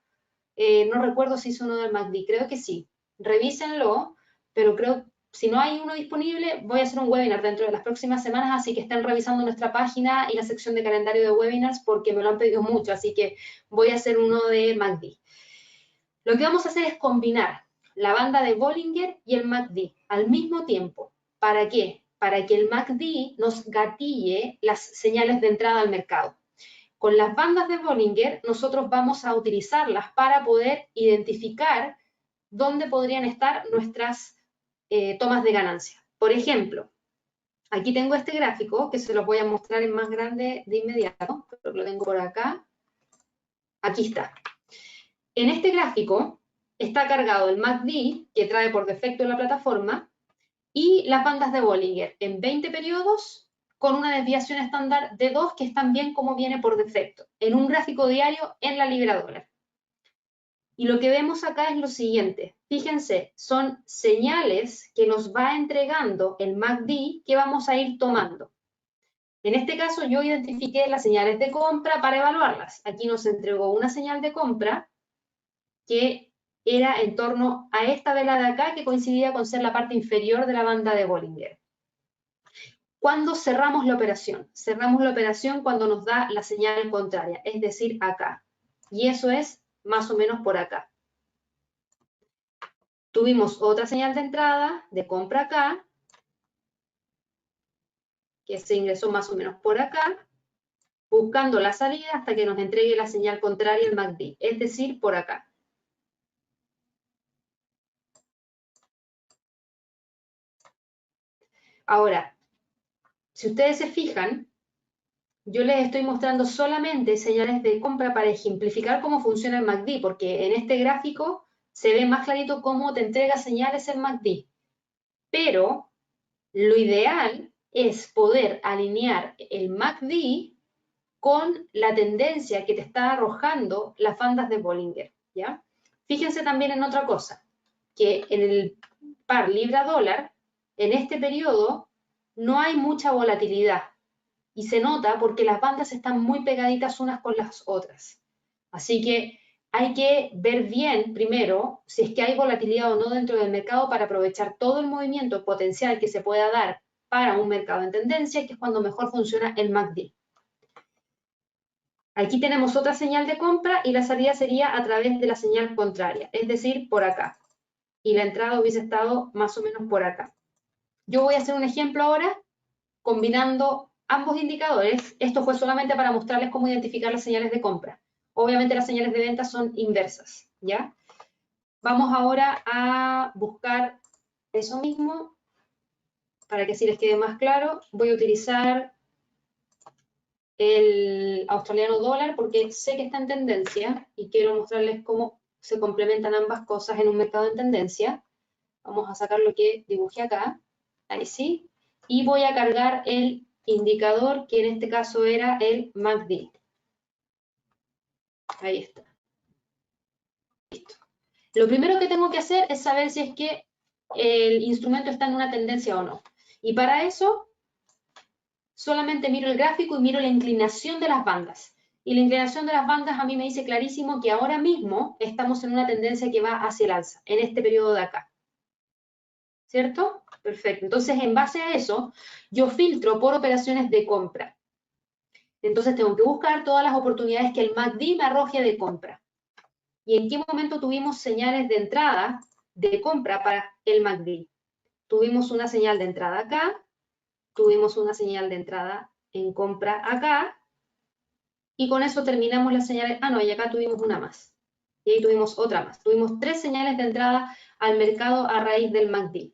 no recuerdo si hizo uno del MACD, creo que sí. Revísenlo, pero creo, si no hay uno disponible, voy a hacer un webinar dentro de las próximas semanas, así que estén revisando nuestra página y la sección de calendario de webinars porque me lo han pedido mucho, así que voy a hacer uno de MACD. Lo que vamos a hacer es combinar la banda de Bollinger y el MACD al mismo tiempo. ¿Para qué? Para que el MACD nos gatille las señales de entrada al mercado. Con las bandas de Bollinger, nosotros vamos a utilizarlas para poder identificar dónde podrían estar nuestras tomas de ganancia. Por ejemplo, aquí tengo este gráfico que se los voy a mostrar en más grande de inmediato, pero lo tengo por acá. Aquí está. En este gráfico está cargado el MACD, que trae por defecto la plataforma, y las bandas de Bollinger en 20 periodos con una desviación estándar de 2 que están bien como viene por defecto, en un gráfico diario en la libra dólar. Y lo que vemos acá es lo siguiente. Fíjense, son señales que nos va entregando el MACD que vamos a ir tomando. En este caso yo identifiqué las señales de compra para evaluarlas. Aquí nos entregó una señal de compra que era en torno a esta vela de acá que coincidía con ser la parte inferior de la banda de Bollinger. ¿Cuándo cerramos la operación? Cerramos la operación cuando nos da la señal contraria, es decir, acá. Y eso es más o menos por acá. Tuvimos otra señal de entrada, de compra acá, que se ingresó más o menos por acá, buscando la salida hasta que nos entregue la señal contraria el MACD, es decir, por acá. Ahora, si ustedes se fijan, yo les estoy mostrando solamente señales de compra para ejemplificar cómo funciona el MACD, porque en este gráfico se ve más clarito cómo te entrega señales el MACD. pero lo ideal es poder alinear el MACD con la tendencia que te está arrojando las bandas de Bollinger, ¿ya? Fíjense también en otra cosa, que en el par libra-dólar, en este periodo, no hay mucha volatilidad, y se nota porque las bandas están muy pegaditas unas con las otras. Así que hay que ver bien primero si es que hay volatilidad o no dentro del mercado para aprovechar todo el movimiento potencial que se pueda dar para un mercado en tendencia, que es cuando mejor funciona el MACD. Aquí tenemos otra señal de compra y la salida sería a través de la señal contraria, es decir, por acá. Y la entrada hubiese estado más o menos por acá. Yo voy a hacer un ejemplo ahora combinando ambos indicadores. Esto fue solamente para mostrarles cómo identificar las señales de compra. Obviamente las señales de venta son inversas, ¿ya? Vamos ahora a buscar eso mismo, para que así les quede más claro. Voy a utilizar el australiano dólar porque sé que está en tendencia y quiero mostrarles cómo se complementan ambas cosas en un mercado en tendencia. Vamos a sacar lo que dibujé acá, ahí sí, y voy a cargar el indicador que en este caso era el MACD. Ahí está. Listo. Lo primero que tengo que hacer es saber si es que el instrumento está en una tendencia o no. Y para eso solamente miro el gráfico y miro la inclinación de las bandas. Y la inclinación de las bandas a mí me dice clarísimo que ahora mismo estamos en una tendencia que va hacia el alza, en este periodo de acá. ¿Cierto? Perfecto. Entonces, en base a eso, yo filtro por operaciones de compra. Entonces, tengo que buscar todas las oportunidades que el MACD me arroje de compra. ¿Y en qué momento tuvimos señales de entrada de compra para el MACD? Tuvimos una señal de entrada acá, tuvimos una señal de entrada en compra acá, y con eso terminamos las señales. Ah, no, y acá tuvimos una más. Y ahí tuvimos otra más. Tuvimos 3 señales de entrada al mercado a raíz del MACD.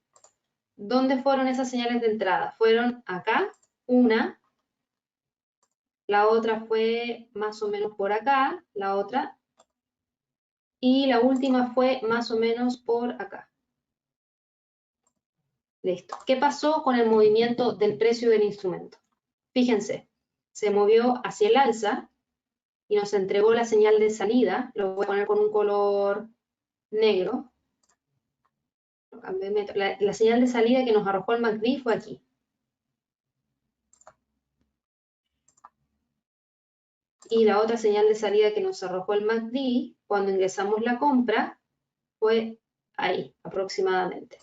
¿Dónde fueron esas señales de entrada? Fueron acá, una, la otra fue más o menos por acá, la otra, y la última fue más o menos por acá. Listo. ¿Qué pasó con el movimiento del precio del instrumento? Fíjense, se movió hacia el alza y nos entregó la señal de salida. Lo voy a poner con un color negro. La señal de salida que nos arrojó el MACD fue aquí. Y la otra señal de salida que nos arrojó el MACD cuando ingresamos la compra fue ahí, aproximadamente.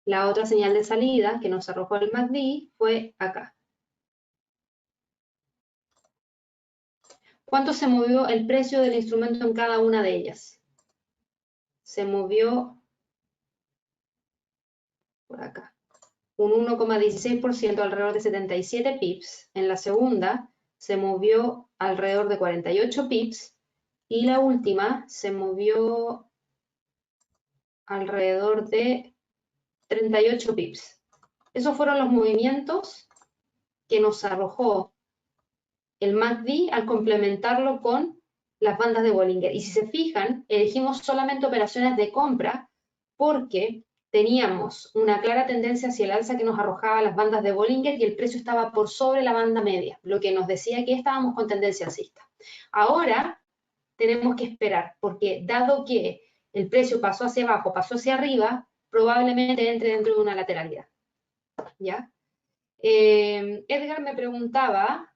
La otra señal de salida que nos arrojó el MACD fue acá. ¿Cuánto se movió el precio del instrumento en cada una de ellas? Se movió por acá. Un 1,16%, alrededor de 77 pips. En la segunda se movió alrededor de 48 pips. Y la última se movió alrededor de 38 pips. Esos fueron los movimientos que nos arrojó el MACD al complementarlo con las bandas de Bollinger. Y si se fijan, elegimos solamente operaciones de compra porque teníamos una clara tendencia hacia el alza que nos arrojaba las bandas de Bollinger y el precio estaba por sobre la banda media, lo que nos decía que estábamos con tendencia alcista. Ahora tenemos que esperar, porque dado que el precio pasó hacia abajo, pasó hacia arriba, probablemente entre dentro de una lateralidad. ¿Ya? Edgar me preguntaba,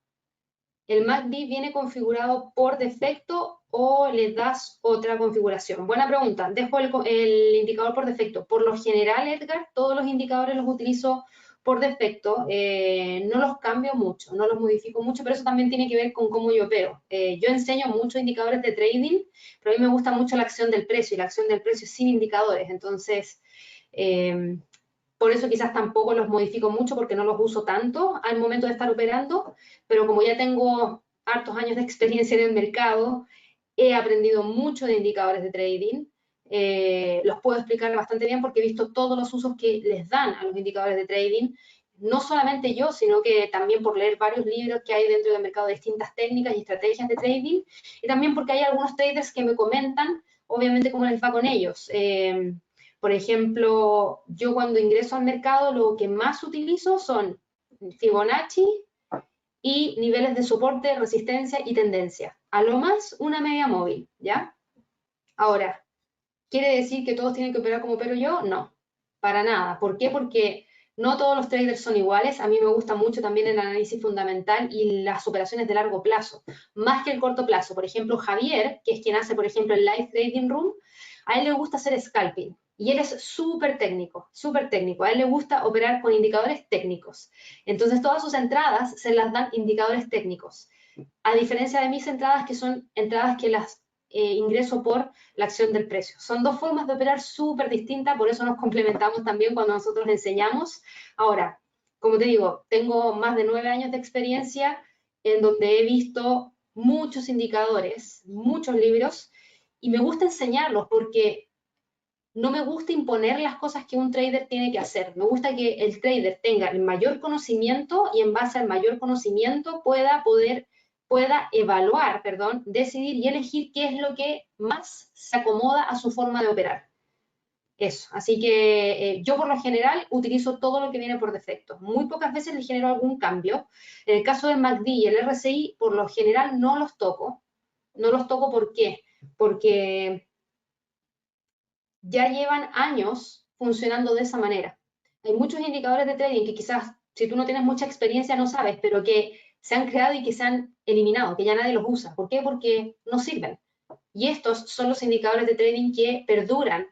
¿el MACD viene configurado por defecto o le das otra configuración? Buena pregunta. Dejo el indicador por defecto. Por lo general, Edgar, todos los indicadores los utilizo por defecto. No los cambio mucho, no los modifico mucho, pero eso también tiene que ver con cómo yo veo. Yo enseño muchos indicadores de trading, pero a mí me gusta mucho la acción del precio, y la acción del precio sin indicadores. Entonces, por eso quizás tampoco los modifico mucho porque no los uso tanto al momento de estar operando, pero como ya tengo hartos años de experiencia en el mercado, he aprendido mucho de indicadores de trading, los puedo explicar bastante bien porque he visto todos los usos que les dan a los indicadores de trading, no solamente yo, sino que también por leer varios libros que hay dentro del mercado de distintas técnicas y estrategias de trading, y también porque hay algunos traders que me comentan, obviamente, cómo les va con ellos. Por ejemplo, yo cuando ingreso al mercado lo que más utilizo son Fibonacci y niveles de soporte, resistencia y tendencia. A lo más una media móvil, ¿ya? Ahora, ¿quiere decir que todos tienen que operar como opero yo? No, para nada. ¿Por qué? Porque no todos los traders son iguales. A mí me gusta mucho también el análisis fundamental y las operaciones de largo plazo, más que el corto plazo. Por ejemplo, Javier, que es quien hace, por ejemplo, el Live Trading Room, a él le gusta hacer scalping. Y él es súper técnico, súper técnico. A él le gusta operar con indicadores técnicos. Entonces, todas sus entradas se las dan indicadores técnicos. A diferencia de mis entradas, que son entradas que las ingreso por la acción del precio. Son dos formas de operar súper distintas, por eso nos complementamos también cuando nosotros enseñamos. Ahora, como te digo, tengo más de 9 años de experiencia en donde he visto muchos indicadores, muchos libros, y me gusta enseñarlos porque no me gusta imponer las cosas que un trader tiene que hacer. Me gusta que el trader tenga el mayor conocimiento y en base al mayor conocimiento pueda evaluar, perdón, decidir y elegir qué es lo que más se acomoda a su forma de operar. Eso, así que yo por lo general utilizo todo lo que viene por defecto. Muy pocas veces le genero algún cambio. En el caso del MACD y el RSI, por lo general no los toco. No los toco, ¿por qué? Porque ya llevan años funcionando de esa manera. Hay muchos indicadores de trading que quizás si tú no tienes mucha experiencia no sabes, pero que se han creado y que se han eliminado, que ya nadie los usa. ¿Por qué? Porque no sirven. Y estos son los indicadores de trading que perduran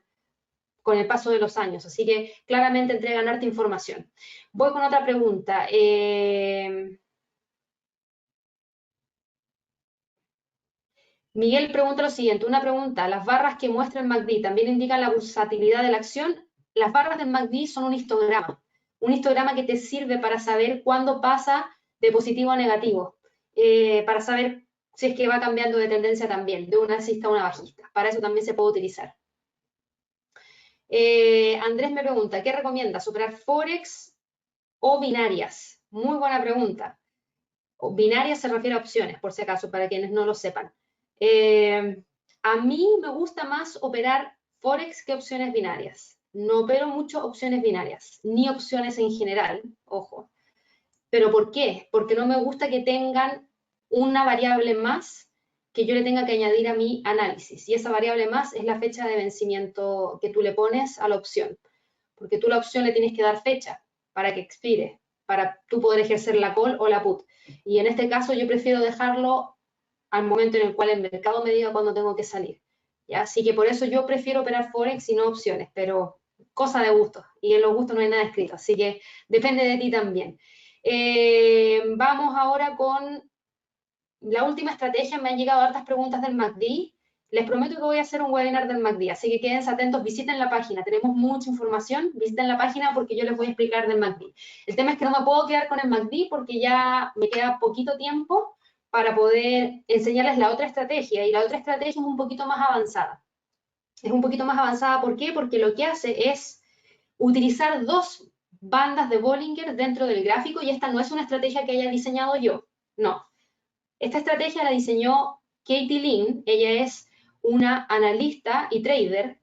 con el paso de los años. Así que claramente entregan harta información. Voy con otra pregunta. Miguel pregunta lo siguiente, una pregunta, ¿las barras que muestra el MACD también indican la versatilidad de la acción? Las barras del MACD son un histograma que te sirve para saber cuándo pasa de positivo a negativo, para saber si es que va cambiando de tendencia también, de una alcista a una bajista. Para eso también se puede utilizar. Andrés me pregunta, ¿qué recomiendas? ¿Operar Forex o binarias? Muy buena pregunta. Binarias se refiere a opciones, por si acaso, para quienes no lo sepan. A mí me gusta más operar Forex que opciones binarias. No opero mucho opciones binarias, ni opciones en general, ojo. ¿Pero por qué? Porque no me gusta que tengan una variable más que yo le tenga que añadir a mi análisis. Y esa variable más es la fecha de vencimiento que tú le pones a la opción. Porque tú a la opción le tienes que dar fecha para que expire, para tú poder ejercer la call o la put. Y en este caso yo prefiero dejarlo al momento en el cual el mercado me diga cuándo tengo que salir. ¿Ya? Así que por eso yo prefiero operar Forex y no opciones, pero cosa de gusto. Y en los gustos no hay nada escrito, así que depende de ti también. Vamos ahora con la última estrategia. Me han llegado hartas preguntas del MACD. Les prometo que voy a hacer un webinar del MACD, así que quédense atentos, visiten la página, tenemos mucha información, visiten la página porque yo les voy a explicar del MACD. El tema es que no me puedo quedar con el MACD porque ya me queda poquito tiempo para poder enseñarles la otra estrategia, y la otra estrategia es un poquito más avanzada. Es un poquito más avanzada, ¿por qué? Porque lo que hace es utilizar dos bandas de Bollinger dentro del gráfico, y esta no es una estrategia que haya diseñado yo, no. Esta estrategia la diseñó Katie Lin, ella es una analista y trader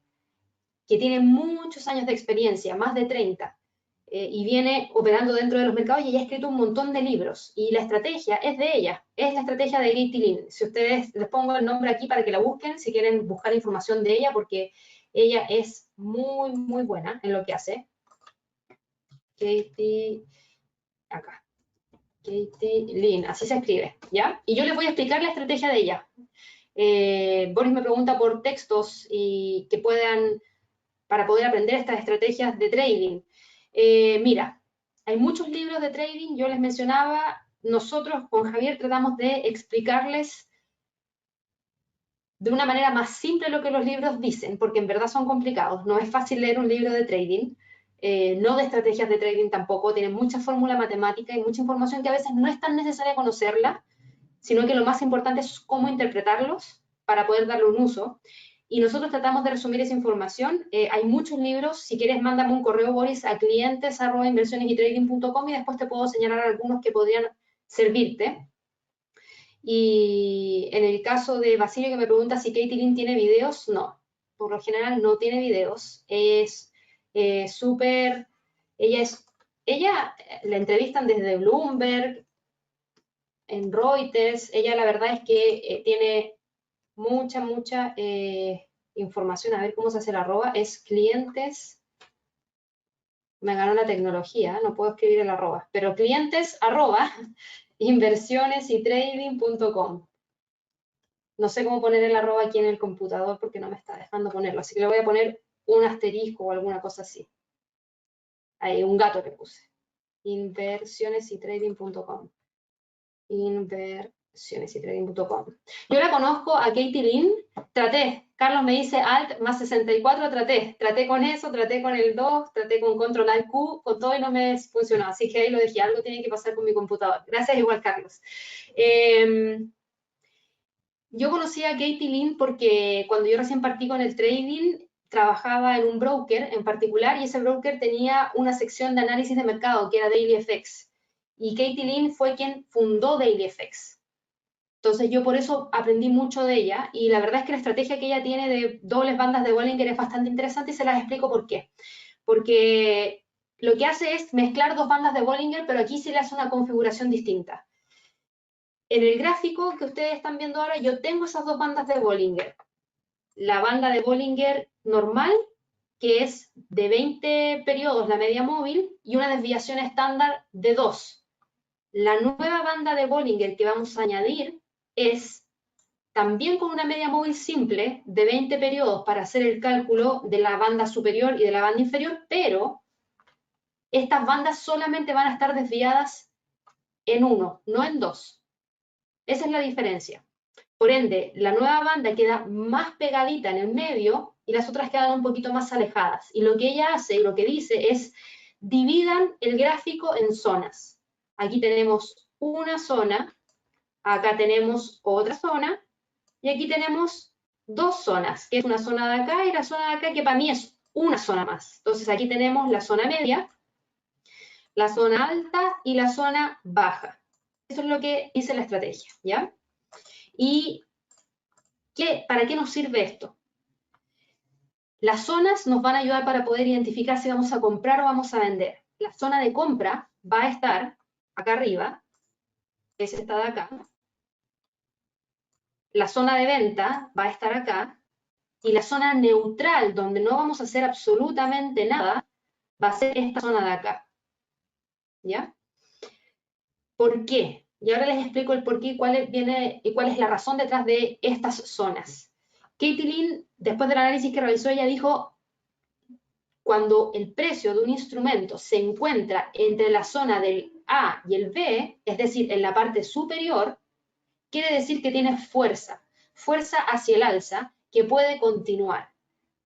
que tiene muchos años de experiencia, más de 30, y viene operando dentro de los mercados, y ella ha escrito un montón de libros, y la estrategia es de ella, es la estrategia de Katie Lin. Si ustedes, les pongo el nombre aquí para que la busquen, si quieren buscar información de ella, porque ella es muy, muy buena en lo que hace. Katie, acá. Katie Lin, así se escribe, ¿ya? Y yo les voy a explicar la estrategia de ella. Boris me pregunta por textos y que puedan, para poder aprender estas estrategias de trading. Mira, hay muchos libros de trading, yo les mencionaba, nosotros con Javier tratamos de explicarles de una manera más simple lo que los libros dicen, porque en verdad son complicados, no es fácil leer un libro de trading, no de estrategias de trading tampoco, tienen mucha fórmula matemática y mucha información que a veces no es tan necesaria conocerla, sino que lo más importante es cómo interpretarlos para poder darle un uso. Y nosotros tratamos de resumir esa información. Hay muchos libros, si quieres mándame un correo, Boris, a clientes@inversionesytrading.com, y después te puedo señalar algunos que podrían servirte. Y en el caso de Basilio, que me pregunta si Katie Lin tiene videos, no. por lo general no tiene videos, es súper, ella la entrevistan desde Bloomberg, en Reuters, ella la verdad es que tiene mucha información, a ver cómo se hace la arroba, es clientes, me ganó la tecnología, no puedo escribir el arroba, pero clientes arroba inversionesytrading.com. No sé cómo poner el arroba aquí en el computador porque no me está dejando ponerlo, así que le voy a poner un asterisco o alguna cosa así. Ahí, un gato que puse. Inversionesytrading.com. Inversionesytrading.com. Yo la conozco a Katie Lin, traté. Carlos me dice Alt más 64, traté con eso, traté con el 2, traté con Control Alt Q, con todo y no me funcionó. Así que ahí lo dejé, algo tiene que pasar con mi computador. Gracias igual, Carlos. Yo conocí a Katie Lin porque cuando yo recién partí con el trading, trabajaba en un broker en particular y ese broker tenía una sección de análisis de mercado que era DailyFX. Y Katie Lin fue quien fundó DailyFX. Entonces yo por eso aprendí mucho de ella y la verdad es que la estrategia que ella tiene de dobles bandas de Bollinger es bastante interesante y se las explico por qué. Porque lo que hace es mezclar dos bandas de Bollinger, pero aquí se le hace una configuración distinta. En el gráfico que ustedes están viendo ahora, yo tengo esas dos bandas de Bollinger. La banda de Bollinger normal, que es de 20 periodos la media móvil, y una desviación estándar de 2. La nueva banda de Bollinger que vamos a añadir es también con una media móvil simple de 20 periodos para hacer el cálculo de la banda superior y de la banda inferior, pero estas bandas solamente van a estar desviadas en 1, no en 2. Esa es la diferencia. Por ende, la nueva banda queda más pegadita en el medio y las otras quedan un poquito más alejadas. Y lo que ella hace y lo que dice es, dividan el gráfico en zonas. Aquí tenemos una zona, acá tenemos otra zona, y aquí tenemos dos zonas, que es una zona de acá y la zona de acá, que para mí es una zona más. Entonces aquí tenemos la zona media, la zona alta y la zona baja. Eso es lo que dice la estrategia, ¿ya? ¿Y para qué nos sirve esto? Las zonas nos van a ayudar para poder identificar si vamos a comprar o vamos a vender. La zona de compra va a estar acá arriba, que es esta de acá. La zona de venta va a estar acá. Y la zona neutral, donde no vamos a hacer absolutamente nada, va a ser esta zona de acá. ¿Ya? ¿Por qué? Y ahora les explico el por qué y cuál es la razón detrás de estas zonas. Katie Lin, después del análisis que realizó, ella dijo, cuando el precio de un instrumento se encuentra entre la zona del A y el B, es decir, en la parte superior, quiere decir que tiene fuerza hacia el alza que puede continuar.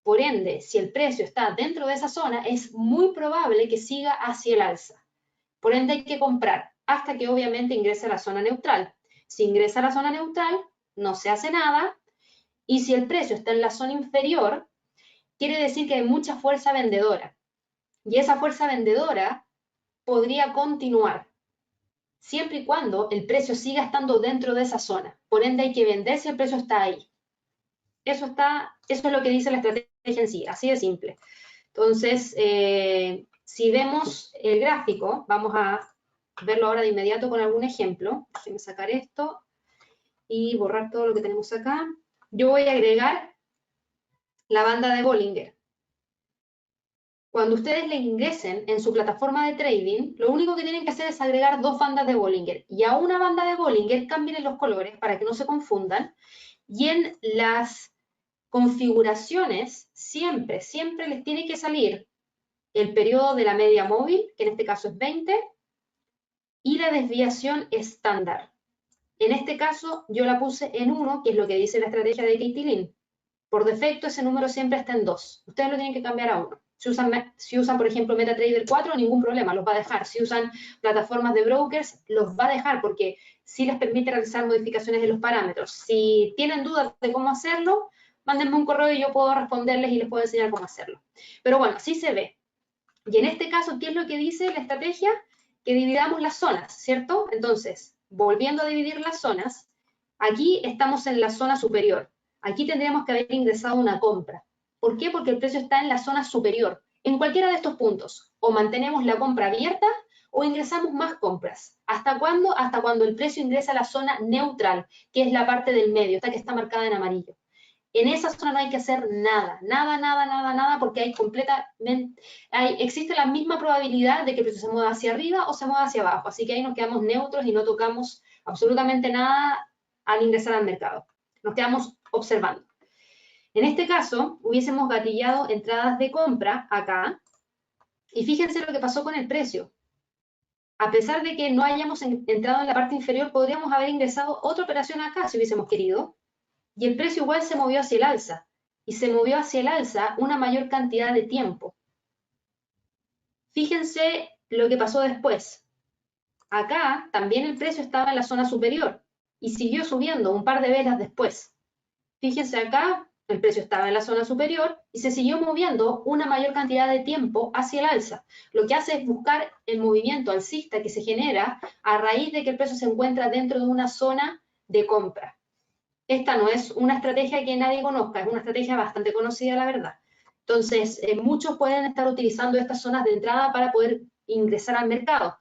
Por ende, si el precio está dentro de esa zona, es muy probable que siga hacia el alza. Por ende, hay que comprar hasta que obviamente ingrese a la zona neutral. Si ingresa a la zona neutral, no se hace nada. Y si el precio está en la zona inferior, quiere decir que hay mucha fuerza vendedora. Y esa fuerza vendedora podría continuar, siempre y cuando el precio siga estando dentro de esa zona. Por ende, hay que vender si el precio está ahí. Eso es lo que dice la estrategia en sí, así de simple. Entonces, si vemos el gráfico, vamos a verlo ahora de inmediato con algún ejemplo. Déjenme sacar esto y borrar todo lo que tenemos acá. Yo voy a agregar la banda de Bollinger. Cuando ustedes le ingresen en su plataforma de trading, lo único que tienen que hacer es agregar dos bandas de Bollinger. Y a una banda de Bollinger cambien los colores para que no se confundan. Y en las configuraciones siempre les tiene que salir el periodo de la media móvil, que en este caso es 20, y la desviación estándar. En este caso yo la puse en 1, que es lo que dice la estrategia de Katie Lin. Por defecto ese número siempre está en 2. Ustedes lo tienen que cambiar a 1. Si usan, por ejemplo, MetaTrader 4, ningún problema, los va a dejar. Si usan plataformas de brokers, los va a dejar porque sí les permite realizar modificaciones en los parámetros. Si tienen dudas de cómo hacerlo, mándenme un correo y yo puedo responderles y les puedo enseñar cómo hacerlo. Pero bueno, así se ve. Y en este caso, ¿qué es lo que dice la estrategia? Que dividamos las zonas, ¿cierto? Entonces, volviendo a dividir las zonas, aquí estamos en la zona superior. Aquí tendríamos que haber ingresado una compra. ¿Por qué? Porque el precio está en la zona superior. En cualquiera de estos puntos, o mantenemos la compra abierta o ingresamos más compras. ¿Hasta cuándo? Hasta cuando el precio ingresa a la zona neutral, que es la parte del medio, esta que está marcada en amarillo. En esa zona no hay que hacer nada, nada, nada, nada, nada, porque existe la misma probabilidad de que el precio se mueva hacia arriba o se mueva hacia abajo. Así que ahí nos quedamos neutros y no tocamos absolutamente nada al ingresar al mercado. Nos quedamos observando. En este caso, hubiésemos gatillado entradas de compra acá, y fíjense lo que pasó con el precio. A pesar de que no hayamos entrado en la parte inferior, podríamos haber ingresado otra operación acá si hubiésemos querido, y el precio igual se movió hacia el alza, y se movió hacia el alza una mayor cantidad de tiempo. Fíjense lo que pasó después. Acá también el precio estaba en la zona superior, y siguió subiendo un par de velas después. Fíjense acá, el precio estaba en la zona superior y se siguió moviendo una mayor cantidad de tiempo hacia el alza. Lo que hace es buscar el movimiento alcista que se genera a raíz de que el precio se encuentra dentro de una zona de compra. Esta no es una estrategia que nadie conozca, es una estrategia bastante conocida, la verdad. Entonces, muchos pueden estar utilizando estas zonas de entrada para poder ingresar al mercado.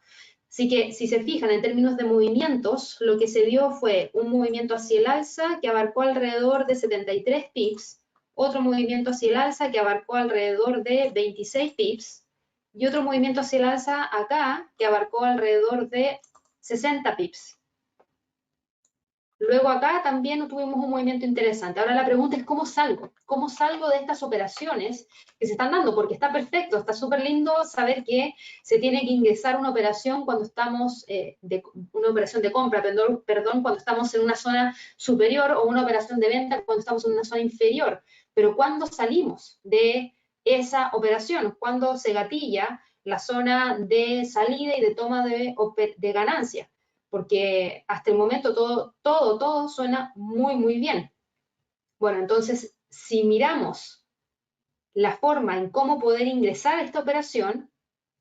Así que, si se fijan en términos de movimientos, lo que se dio fue un movimiento hacia el alza que abarcó alrededor de 73 pips, otro movimiento hacia el alza que abarcó alrededor de 26 pips, y otro movimiento hacia el alza acá que abarcó alrededor de 60 pips. Luego acá también tuvimos un movimiento interesante. Ahora la pregunta es ¿cómo salgo? ¿Cómo salgo de estas operaciones que se están dando? Porque está perfecto, está súper lindo saber que se tiene que ingresar una operación cuando estamos, una operación de compra, perdón, cuando estamos en una zona superior, o una operación de venta cuando estamos en una zona inferior. Pero ¿cuándo salimos de esa operación? ¿Cuándo se gatilla la zona de salida y de toma de ganancia? Porque hasta el momento todo suena muy, muy bien. Bueno, entonces, si miramos la forma en cómo poder ingresar a esta operación,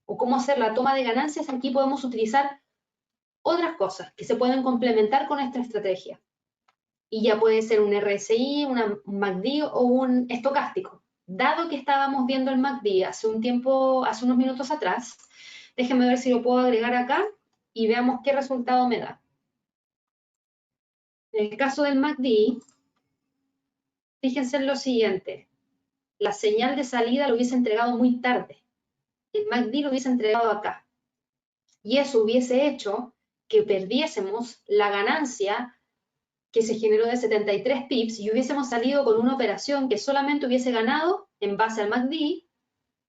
o cómo hacer la toma de ganancias, aquí podemos utilizar otras cosas que se pueden complementar con esta estrategia. Y ya puede ser un RSI, un MACD o un estocástico. Dado que estábamos viendo el MACD hace un tiempo, hace unos minutos atrás, déjenme ver si lo puedo agregar acá y veamos qué resultado me da. En el caso del MACD, fíjense en lo siguiente, la señal de salida lo hubiese entregado muy tarde, el MACD lo hubiese entregado acá, y eso hubiese hecho que perdiésemos la ganancia que se generó de 73 pips y hubiésemos salido con una operación que solamente hubiese ganado, en base al MACD,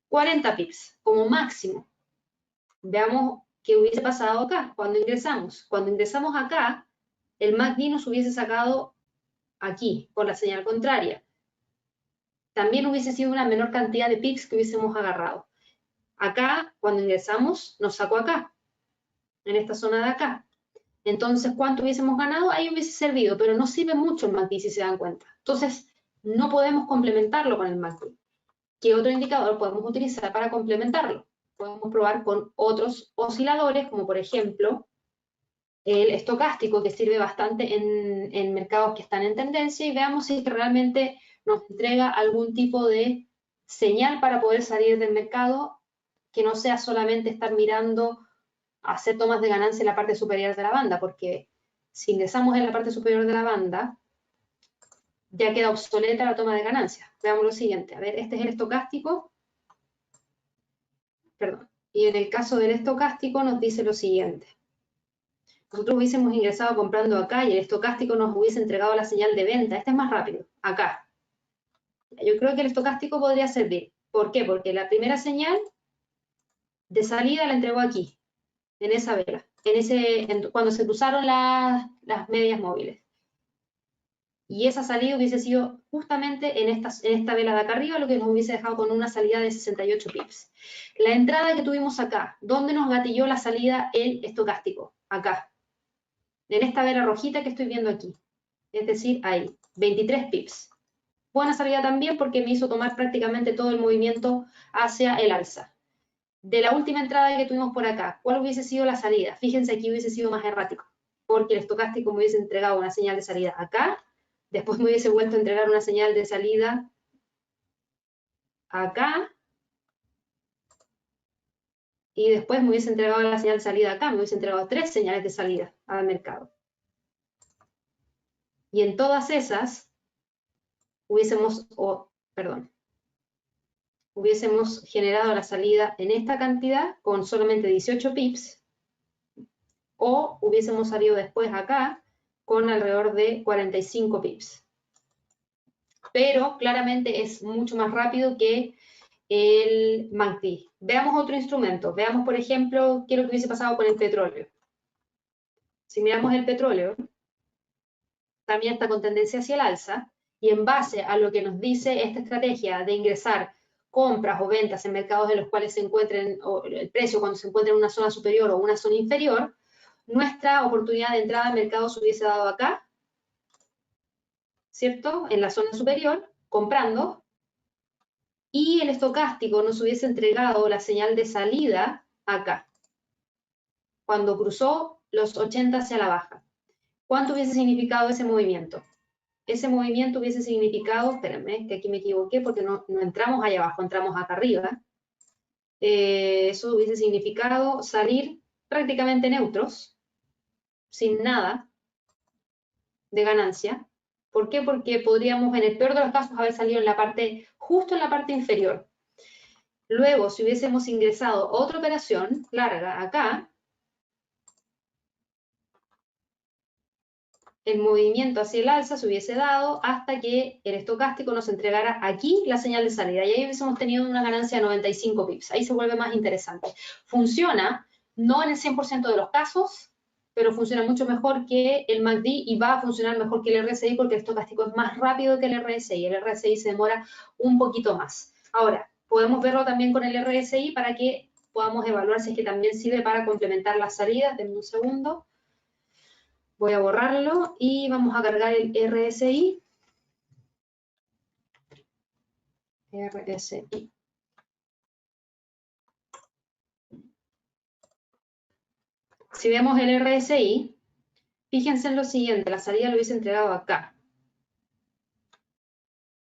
40 pips como máximo. Veamos qué hubiese pasado acá cuando ingresamos. Cuando ingresamos acá, el MACD nos hubiese sacado aquí, por la señal contraria. También hubiese sido una menor cantidad de pips que hubiésemos agarrado. Acá, cuando ingresamos, nos sacó acá, en esta zona de acá. Entonces, ¿cuánto hubiésemos ganado? Ahí hubiese servido, pero no sirve mucho el MACD si se dan cuenta. Entonces, no podemos complementarlo con el MACD. ¿Qué otro indicador podemos utilizar para complementarlo? Podemos probar con otros osciladores, como por ejemplo el estocástico, que sirve bastante en mercados que están en tendencia, y veamos si realmente nos entrega algún tipo de señal para poder salir del mercado, que no sea solamente estar mirando a hacer tomas de ganancia en la parte superior de la banda, porque si ingresamos en la parte superior de la banda, ya queda obsoleta la toma de ganancias. Veamos lo siguiente. A ver, este es el estocástico. Perdón. Y en el caso del estocástico nos dice lo siguiente. Nosotros hubiésemos ingresado comprando acá y el estocástico nos hubiese entregado la señal de venta. Este es más rápido, acá. Yo creo que el estocástico podría servir. ¿Por qué? Porque la primera señal de salida la entregó aquí, en esa vela, cuando se cruzaron las medias móviles. Y esa salida hubiese sido justamente en esta vela de acá arriba, lo que nos hubiese dejado con una salida de 68 pips. La entrada que tuvimos acá, ¿dónde nos gatilló la salida el estocástico? Acá, en esta vela rojita que estoy viendo aquí. Es decir, ahí, 23 pips. Buena salida también porque me hizo tomar prácticamente todo el movimiento hacia el alza. De la última entrada que tuvimos por acá, ¿cuál hubiese sido la salida? Fíjense, aquí hubiese sido más errático, porque el estocástico me hubiese entregado una señal de salida acá, después me hubiese vuelto a entregar una señal de salida acá, y después me hubiese entregado la señal de salida acá, me hubiese entregado 3 señales de salida al mercado. Y en todas esas hubiésemos generado la salida en esta cantidad con solamente 18 pips, o hubiésemos salido después acá con alrededor de 45 pips. Pero claramente es mucho más rápido que el MACD. Veamos otro instrumento. Veamos, por ejemplo, qué es lo que hubiese pasado con el petróleo. Si miramos el petróleo, también está con tendencia hacia el alza, y en base a lo que nos dice esta estrategia de ingresar compras o ventas en mercados en los cuales se encuentren, o el precio cuando se encuentra en una zona superior o una zona inferior, nuestra oportunidad de entrada al mercado se hubiese dado acá, ¿cierto? En la zona superior, comprando, y el estocástico nos hubiese entregado la señal de salida acá, cuando cruzó los 80 hacia la baja. ¿Cuánto hubiese significado ese movimiento? Ese movimiento hubiese significado, espérenme, que aquí me equivoqué porque no entramos allá abajo, entramos acá arriba. Eso hubiese significado salir prácticamente neutros, sin nada de ganancia. ¿Por qué? Porque podríamos, en el peor de los casos, haber salido en la parte, justo en la parte inferior. Luego, si hubiésemos ingresado otra operación larga acá, el movimiento hacia el alza se hubiese dado hasta que el estocástico nos entregara aquí la señal de salida, y ahí hubiésemos tenido una ganancia de 95 pips. Ahí se vuelve más interesante. Funciona, no en el 100% de los casos, pero funciona mucho mejor que el MACD y va a funcionar mejor que el RSI porque el estocástico es más rápido que el RSI. El RSI se demora un poquito más. Ahora, podemos verlo también con el RSI para que podamos evaluar si es que también sirve para complementar las salidas. Denme un segundo. Voy a borrarlo y vamos a cargar el RSI. RSI. Si vemos el RSI, fíjense en lo siguiente, la salida lo hubiese entregado acá,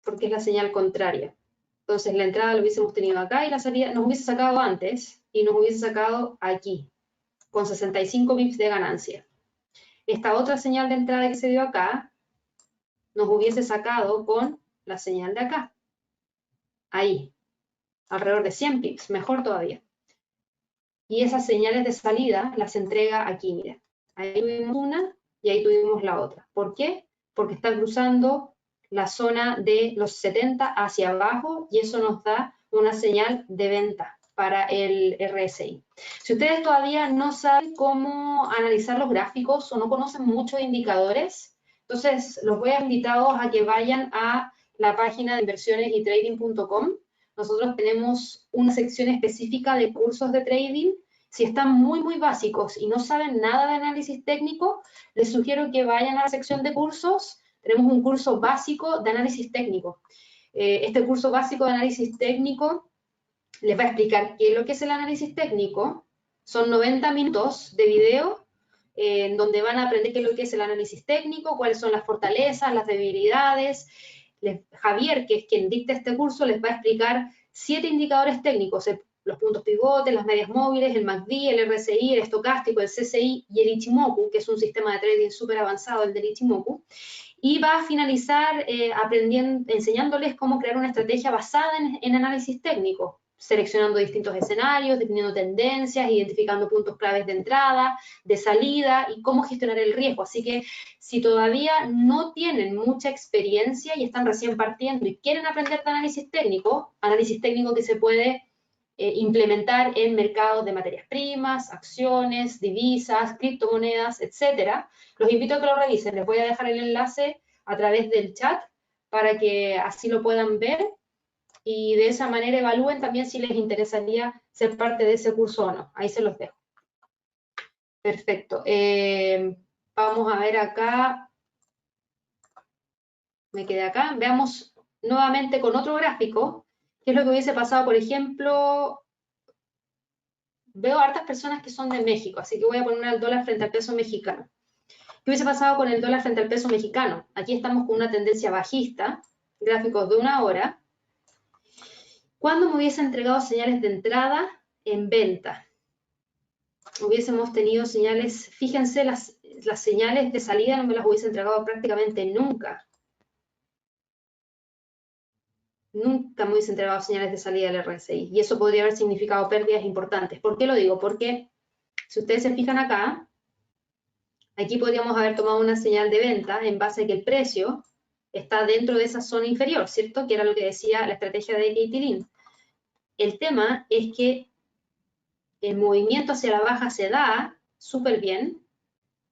porque es la señal contraria. Entonces la entrada lo hubiésemos tenido acá y la salida nos hubiese sacado antes y nos hubiese sacado aquí, con 65 pips de ganancia. Esta otra señal de entrada que se dio acá, nos hubiese sacado con la señal de acá, ahí, alrededor de 100 pips, mejor todavía. Y esas señales de salida las entrega aquí, mira. Ahí tuvimos una y ahí tuvimos la otra. ¿Por qué? Porque está cruzando la zona de los 70 hacia abajo y eso nos da una señal de venta para el RSI. Si ustedes todavía no saben cómo analizar los gráficos o no conocen muchos indicadores, entonces los voy a invitar a que vayan a la página de inversionesytrading.com. Nosotros tenemos una sección específica de cursos de trading. Si están muy básicos y no saben nada de análisis técnico, les sugiero que vayan a la sección de cursos. Tenemos un curso básico de análisis técnico. Este curso básico de análisis técnico les va a explicar qué es lo que es el análisis técnico. Son 90 minutos de video en donde van a aprender qué es lo que es el análisis técnico, cuáles son las fortalezas, las debilidades. Javier, que es quien dicta este curso, les va a explicar 7 indicadores técnicos, los puntos pivotes, las medias móviles, el MACD, el RSI, el estocástico, el CCI y el Ichimoku, que es un sistema de trading súper avanzado, el del Ichimoku, y va a finalizar enseñándoles cómo crear una estrategia basada en análisis técnico, seleccionando distintos escenarios, definiendo tendencias, identificando puntos claves de entrada, de salida y cómo gestionar el riesgo. Así que si todavía no tienen mucha experiencia y están recién partiendo y quieren aprender de análisis técnico que se puede implementar en mercados de materias primas, acciones, divisas, criptomonedas, etcétera, los invito a que lo revisen. Les voy a dejar el enlace a través del chat para que así lo puedan ver y de esa manera evalúen también si les interesaría ser parte de ese curso o no. Ahí se los dejo. Perfecto. Vamos a ver acá. Me quedé acá. Veamos nuevamente con otro gráfico qué es lo que hubiese pasado, por ejemplo. Veo hartas personas que son de México, así que voy a poner el dólar frente al peso mexicano. ¿Qué hubiese pasado con el dólar frente al peso mexicano? Aquí estamos con una tendencia bajista, gráficos de 1 hora, ¿Cuándo me hubiese entregado señales de entrada en venta? Hubiésemos tenido señales, fíjense, las señales de salida no me las hubiese entregado prácticamente nunca. Nunca me hubiese entregado señales de salida del RSI. Y eso podría haber significado pérdidas importantes. ¿Por qué lo digo? Porque si ustedes se fijan acá, aquí podríamos haber tomado una señal de venta en base a que el precio está dentro de esa zona inferior, ¿cierto? Que era lo que decía la estrategia de Katie Lin. El tema es que el movimiento hacia la baja se da súper bien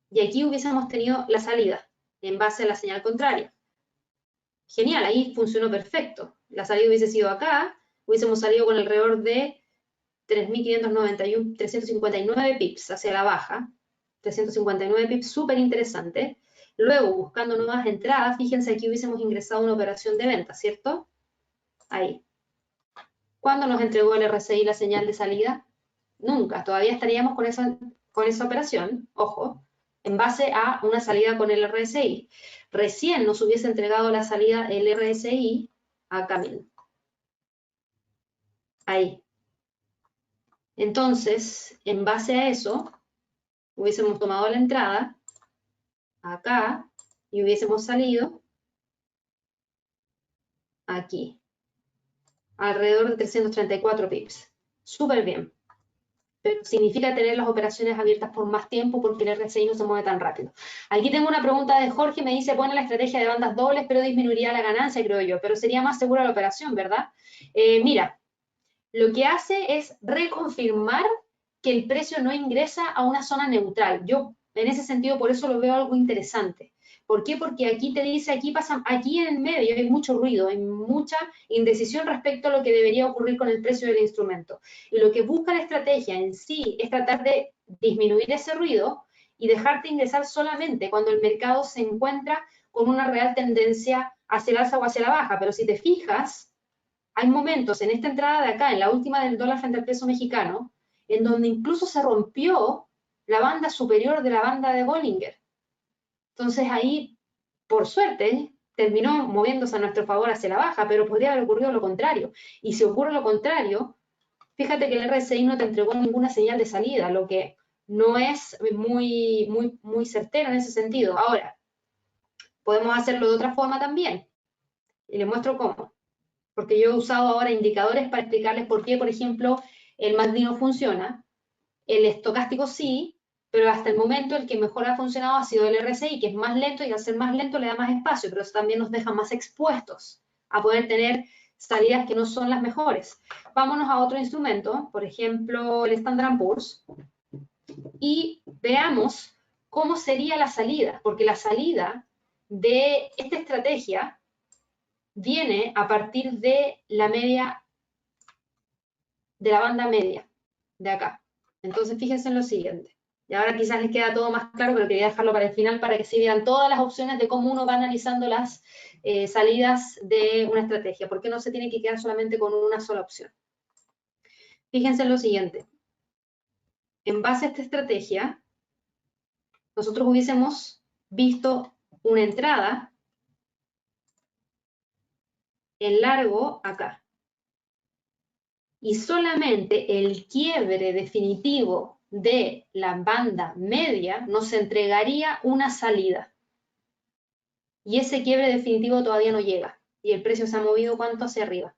y aquí hubiésemos tenido la salida en base a la señal contraria. Genial, ahí funcionó perfecto. La salida hubiese sido acá, hubiésemos salido con alrededor de 3.591, 359 pips hacia la baja, 359 pips, súper interesante. Luego, buscando nuevas entradas, fíjense aquí hubiésemos ingresado una operación de venta, ¿cierto? Ahí. ¿Cuándo nos entregó el RSI la señal de salida? Nunca, todavía estaríamos con esa operación, ojo, en base a una salida con el RSI. Recién nos hubiese entregado la salida el RSI acá mismo. Ahí. Entonces, en base a eso, hubiésemos tomado la entrada acá y hubiésemos salido aquí, alrededor de 334 pips. Súper bien. Pero significa tener las operaciones abiertas por más tiempo porque el RSI no se mueve tan rápido. Aquí tengo una pregunta de Jorge, me dice, bueno, la estrategia de bandas dobles, pero disminuiría la ganancia, creo yo, pero sería más segura la operación, ¿verdad? Mira, lo que hace es reconfirmar que el precio no ingresa a una zona neutral. Yo, en ese sentido, por eso lo veo algo interesante. ¿Por qué? Porque aquí te dice, aquí en el medio hay mucho ruido, hay mucha indecisión respecto a lo que debería ocurrir con el precio del instrumento. Y lo que busca la estrategia en sí es tratar de disminuir ese ruido y dejarte ingresar solamente cuando el mercado se encuentra con una real tendencia hacia el alza o hacia la baja. Pero si te fijas, hay momentos en esta entrada de acá, en la última del dólar frente al peso mexicano, en donde incluso se rompió la banda superior de la banda de Bollinger. Entonces ahí, por suerte, terminó moviéndose a nuestro favor hacia la baja, pero podría haber ocurrido lo contrario. Y si ocurre lo contrario, fíjate que el RSI no te entregó ninguna señal de salida, lo que no es muy certero en ese sentido. Ahora, podemos hacerlo de otra forma también. Y les muestro cómo. Porque yo he usado ahora indicadores para explicarles por qué, por ejemplo, el MACD no funciona, el estocástico sí, pero hasta el momento el que mejor ha funcionado ha sido el RSI, que es más lento y al ser más lento le da más espacio, pero eso también nos deja más expuestos a poder tener salidas que no son las mejores. Vámonos a otro instrumento, por ejemplo, el Standard & Poor's, y veamos cómo sería la salida, porque la salida de esta estrategia viene a partir de la media, de la banda media, de acá. Entonces, fíjense en lo siguiente. Y ahora quizás les queda todo más claro, pero quería dejarlo para el final para que se vean todas las opciones de cómo uno va analizando las salidas de una estrategia. Porque no se tiene que quedar solamente con una sola opción. Fíjense en lo siguiente. En base a esta estrategia, nosotros hubiésemos visto una entrada en largo acá. Y solamente el quiebre definitivo de la banda media nos entregaría una salida. Y ese quiebre definitivo todavía no llega. Y el precio se ha movido ¿cuánto hacia arriba?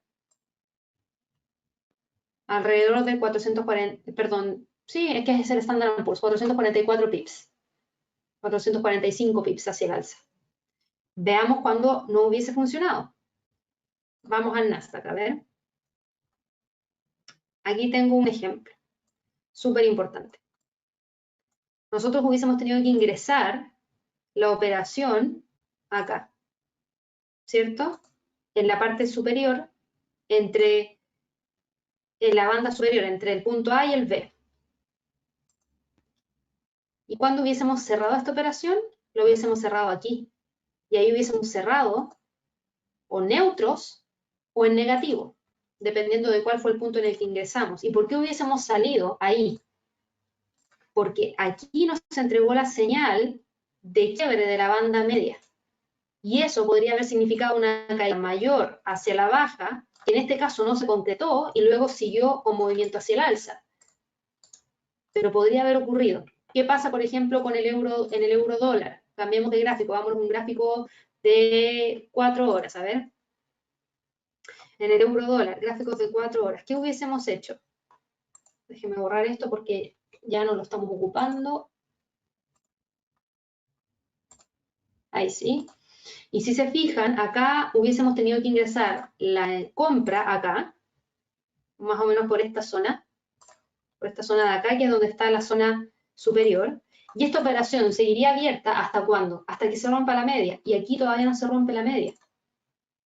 Alrededor de 440, perdón, sí, es que es el Standard & Poor's, 444 pips. 445 pips hacia el alza. Veamos cuándo no hubiese funcionado. Vamos al Nasdaq, a ver. Aquí tengo un ejemplo, súper importante. Nosotros hubiésemos tenido que ingresar la operación acá, ¿cierto? En la parte superior, en la banda superior, entre el punto A y el B. ¿Y cuando hubiésemos cerrado esta operación? Lo hubiésemos cerrado aquí. Y ahí hubiésemos cerrado o neutros o en negativo, dependiendo de cuál fue el punto en el que ingresamos. ¿Y por qué hubiésemos salido ahí? Porque aquí nos entregó la señal de quiebre de la banda media. Y eso podría haber significado una caída mayor hacia la baja que en este caso no se concretó y luego siguió con movimiento hacia el alza. Pero podría haber ocurrido. ¿Qué pasa, por ejemplo, con el euro, en el euro dólar? Cambiemos de gráfico, vámonos a un gráfico de 4 horas, a ver. En el euro dólar, gráficos de 4 horas. ¿Qué hubiésemos hecho? Déjenme borrar esto porque ya no lo estamos ocupando. Ahí sí. Y si se fijan, acá hubiésemos tenido que ingresar la compra acá, más o menos por esta zona de acá, que es donde está la zona superior. Y esta operación seguiría abierta ¿hasta cuándo? Hasta que se rompa la media. Y aquí todavía no se rompe la media.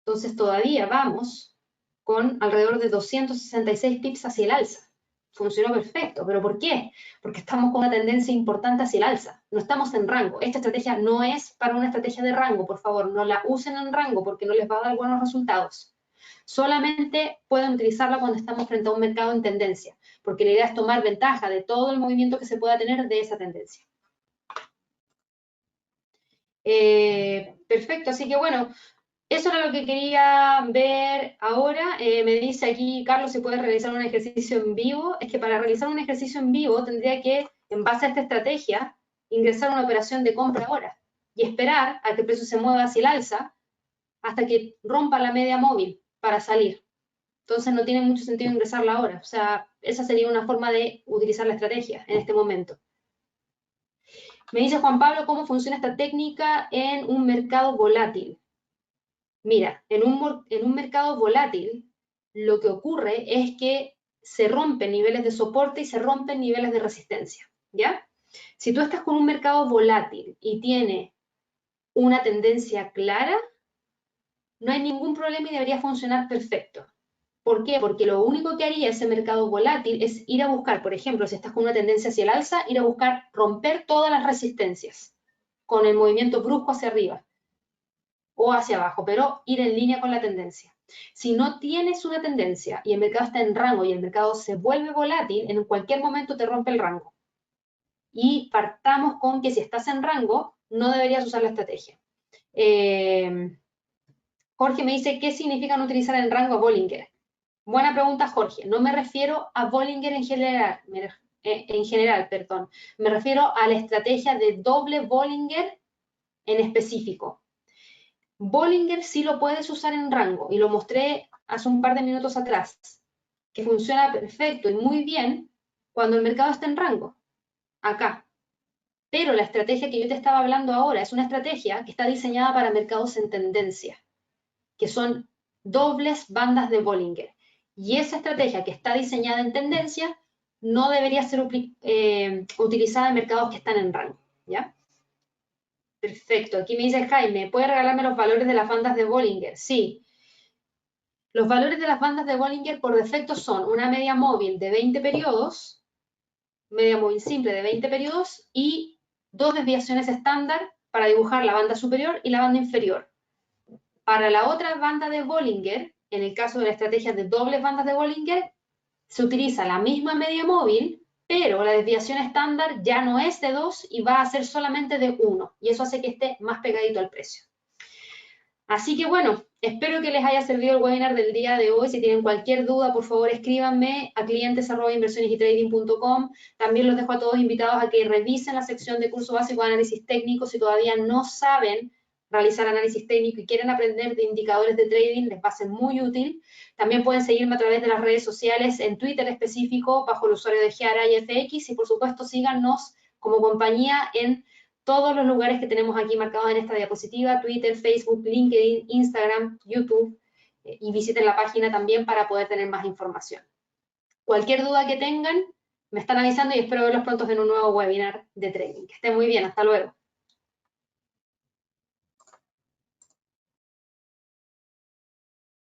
Entonces todavía vamos con alrededor de 266 pips hacia el alza. Funcionó perfecto. ¿Pero por qué? Porque estamos con una tendencia importante hacia el alza. No estamos en rango. Esta estrategia no es para una estrategia de rango. Por favor, no la usen en rango porque no les va a dar buenos resultados. Solamente pueden utilizarla cuando estamos frente a un mercado en tendencia, porque la idea es tomar ventaja de todo el movimiento que se pueda tener de esa tendencia. Perfecto, así que bueno, eso era lo que quería ver ahora. Me dice aquí, Carlos, si puede realizar un ejercicio en vivo. Es que para realizar un ejercicio en vivo tendría que, en base a esta estrategia, ingresar una operación de compra ahora y esperar a que el precio se mueva hacia el alza hasta que rompa la media móvil para salir. Entonces no tiene mucho sentido ingresarla ahora. O sea, esa sería una forma de utilizar la estrategia en este momento. Me dice Juan Pablo cómo funciona esta técnica en un mercado volátil. Mira, en un mercado volátil lo que ocurre es que se rompen niveles de soporte y se rompen niveles de resistencia, ¿ya? Si tú estás con un mercado volátil y tiene una tendencia clara, no hay ningún problema y debería funcionar perfecto. ¿Por qué? Porque lo único que haría ese mercado volátil es ir a buscar, por ejemplo, si estás con una tendencia hacia el alza, ir a buscar romper todas las resistencias con el movimiento brusco hacia arriba o hacia abajo, pero ir en línea con la tendencia. Si no tienes una tendencia y el mercado está en rango y el mercado se vuelve volátil, en cualquier momento te rompe el rango. Y partamos con que si estás en rango, no deberías usar la estrategia. Jorge me dice, ¿qué significa no utilizar en rango a Bollinger? Buena pregunta, Jorge. No me refiero a Bollinger en general, perdón. Me refiero a la estrategia de doble Bollinger en específico. Bollinger sí lo puedes usar en rango y lo mostré hace un par de minutos atrás, que funciona perfecto y muy bien cuando el mercado está en rango, acá. Pero la estrategia que yo te estaba hablando ahora es una estrategia que está diseñada para mercados en tendencia, que son dobles bandas de Bollinger. Y esa estrategia que está diseñada en tendencia no debería ser utilizada en mercados que están en rango, ¿ya? Perfecto. Aquí me dice Jaime, ¿puede regalarme los valores de las bandas de Bollinger? Sí. Los valores de las bandas de Bollinger por defecto son una media móvil de 20 periodos, media móvil simple de 20 periodos y dos desviaciones estándar para dibujar la banda superior y la banda inferior. Para la otra banda de Bollinger, en el caso de la estrategia de dobles bandas de Bollinger, se utiliza la misma media móvil, pero la desviación estándar ya no es de 2 y va a ser solamente de 1, y eso hace que esté más pegadito al precio. Así que bueno, espero que les haya servido el webinar del día de hoy. Si tienen cualquier duda, por favor escríbanme a clientes@inversionesytrading.com. También los dejo a todos invitados a que revisen la sección de curso básico de análisis técnico. Si todavía no saben realizar análisis técnico y quieren aprender de indicadores de trading, les va a ser muy útil. También pueden seguirme a través de las redes sociales, en Twitter específico, bajo el usuario de GRIFX, y por supuesto síganos como compañía en todos los lugares que tenemos aquí marcados en esta diapositiva: Twitter, Facebook, LinkedIn, Instagram, YouTube, y visiten la página también para poder tener más información. Cualquier duda que tengan, me están avisando y espero verlos pronto en un nuevo webinar de trading. Que estén muy bien, hasta luego.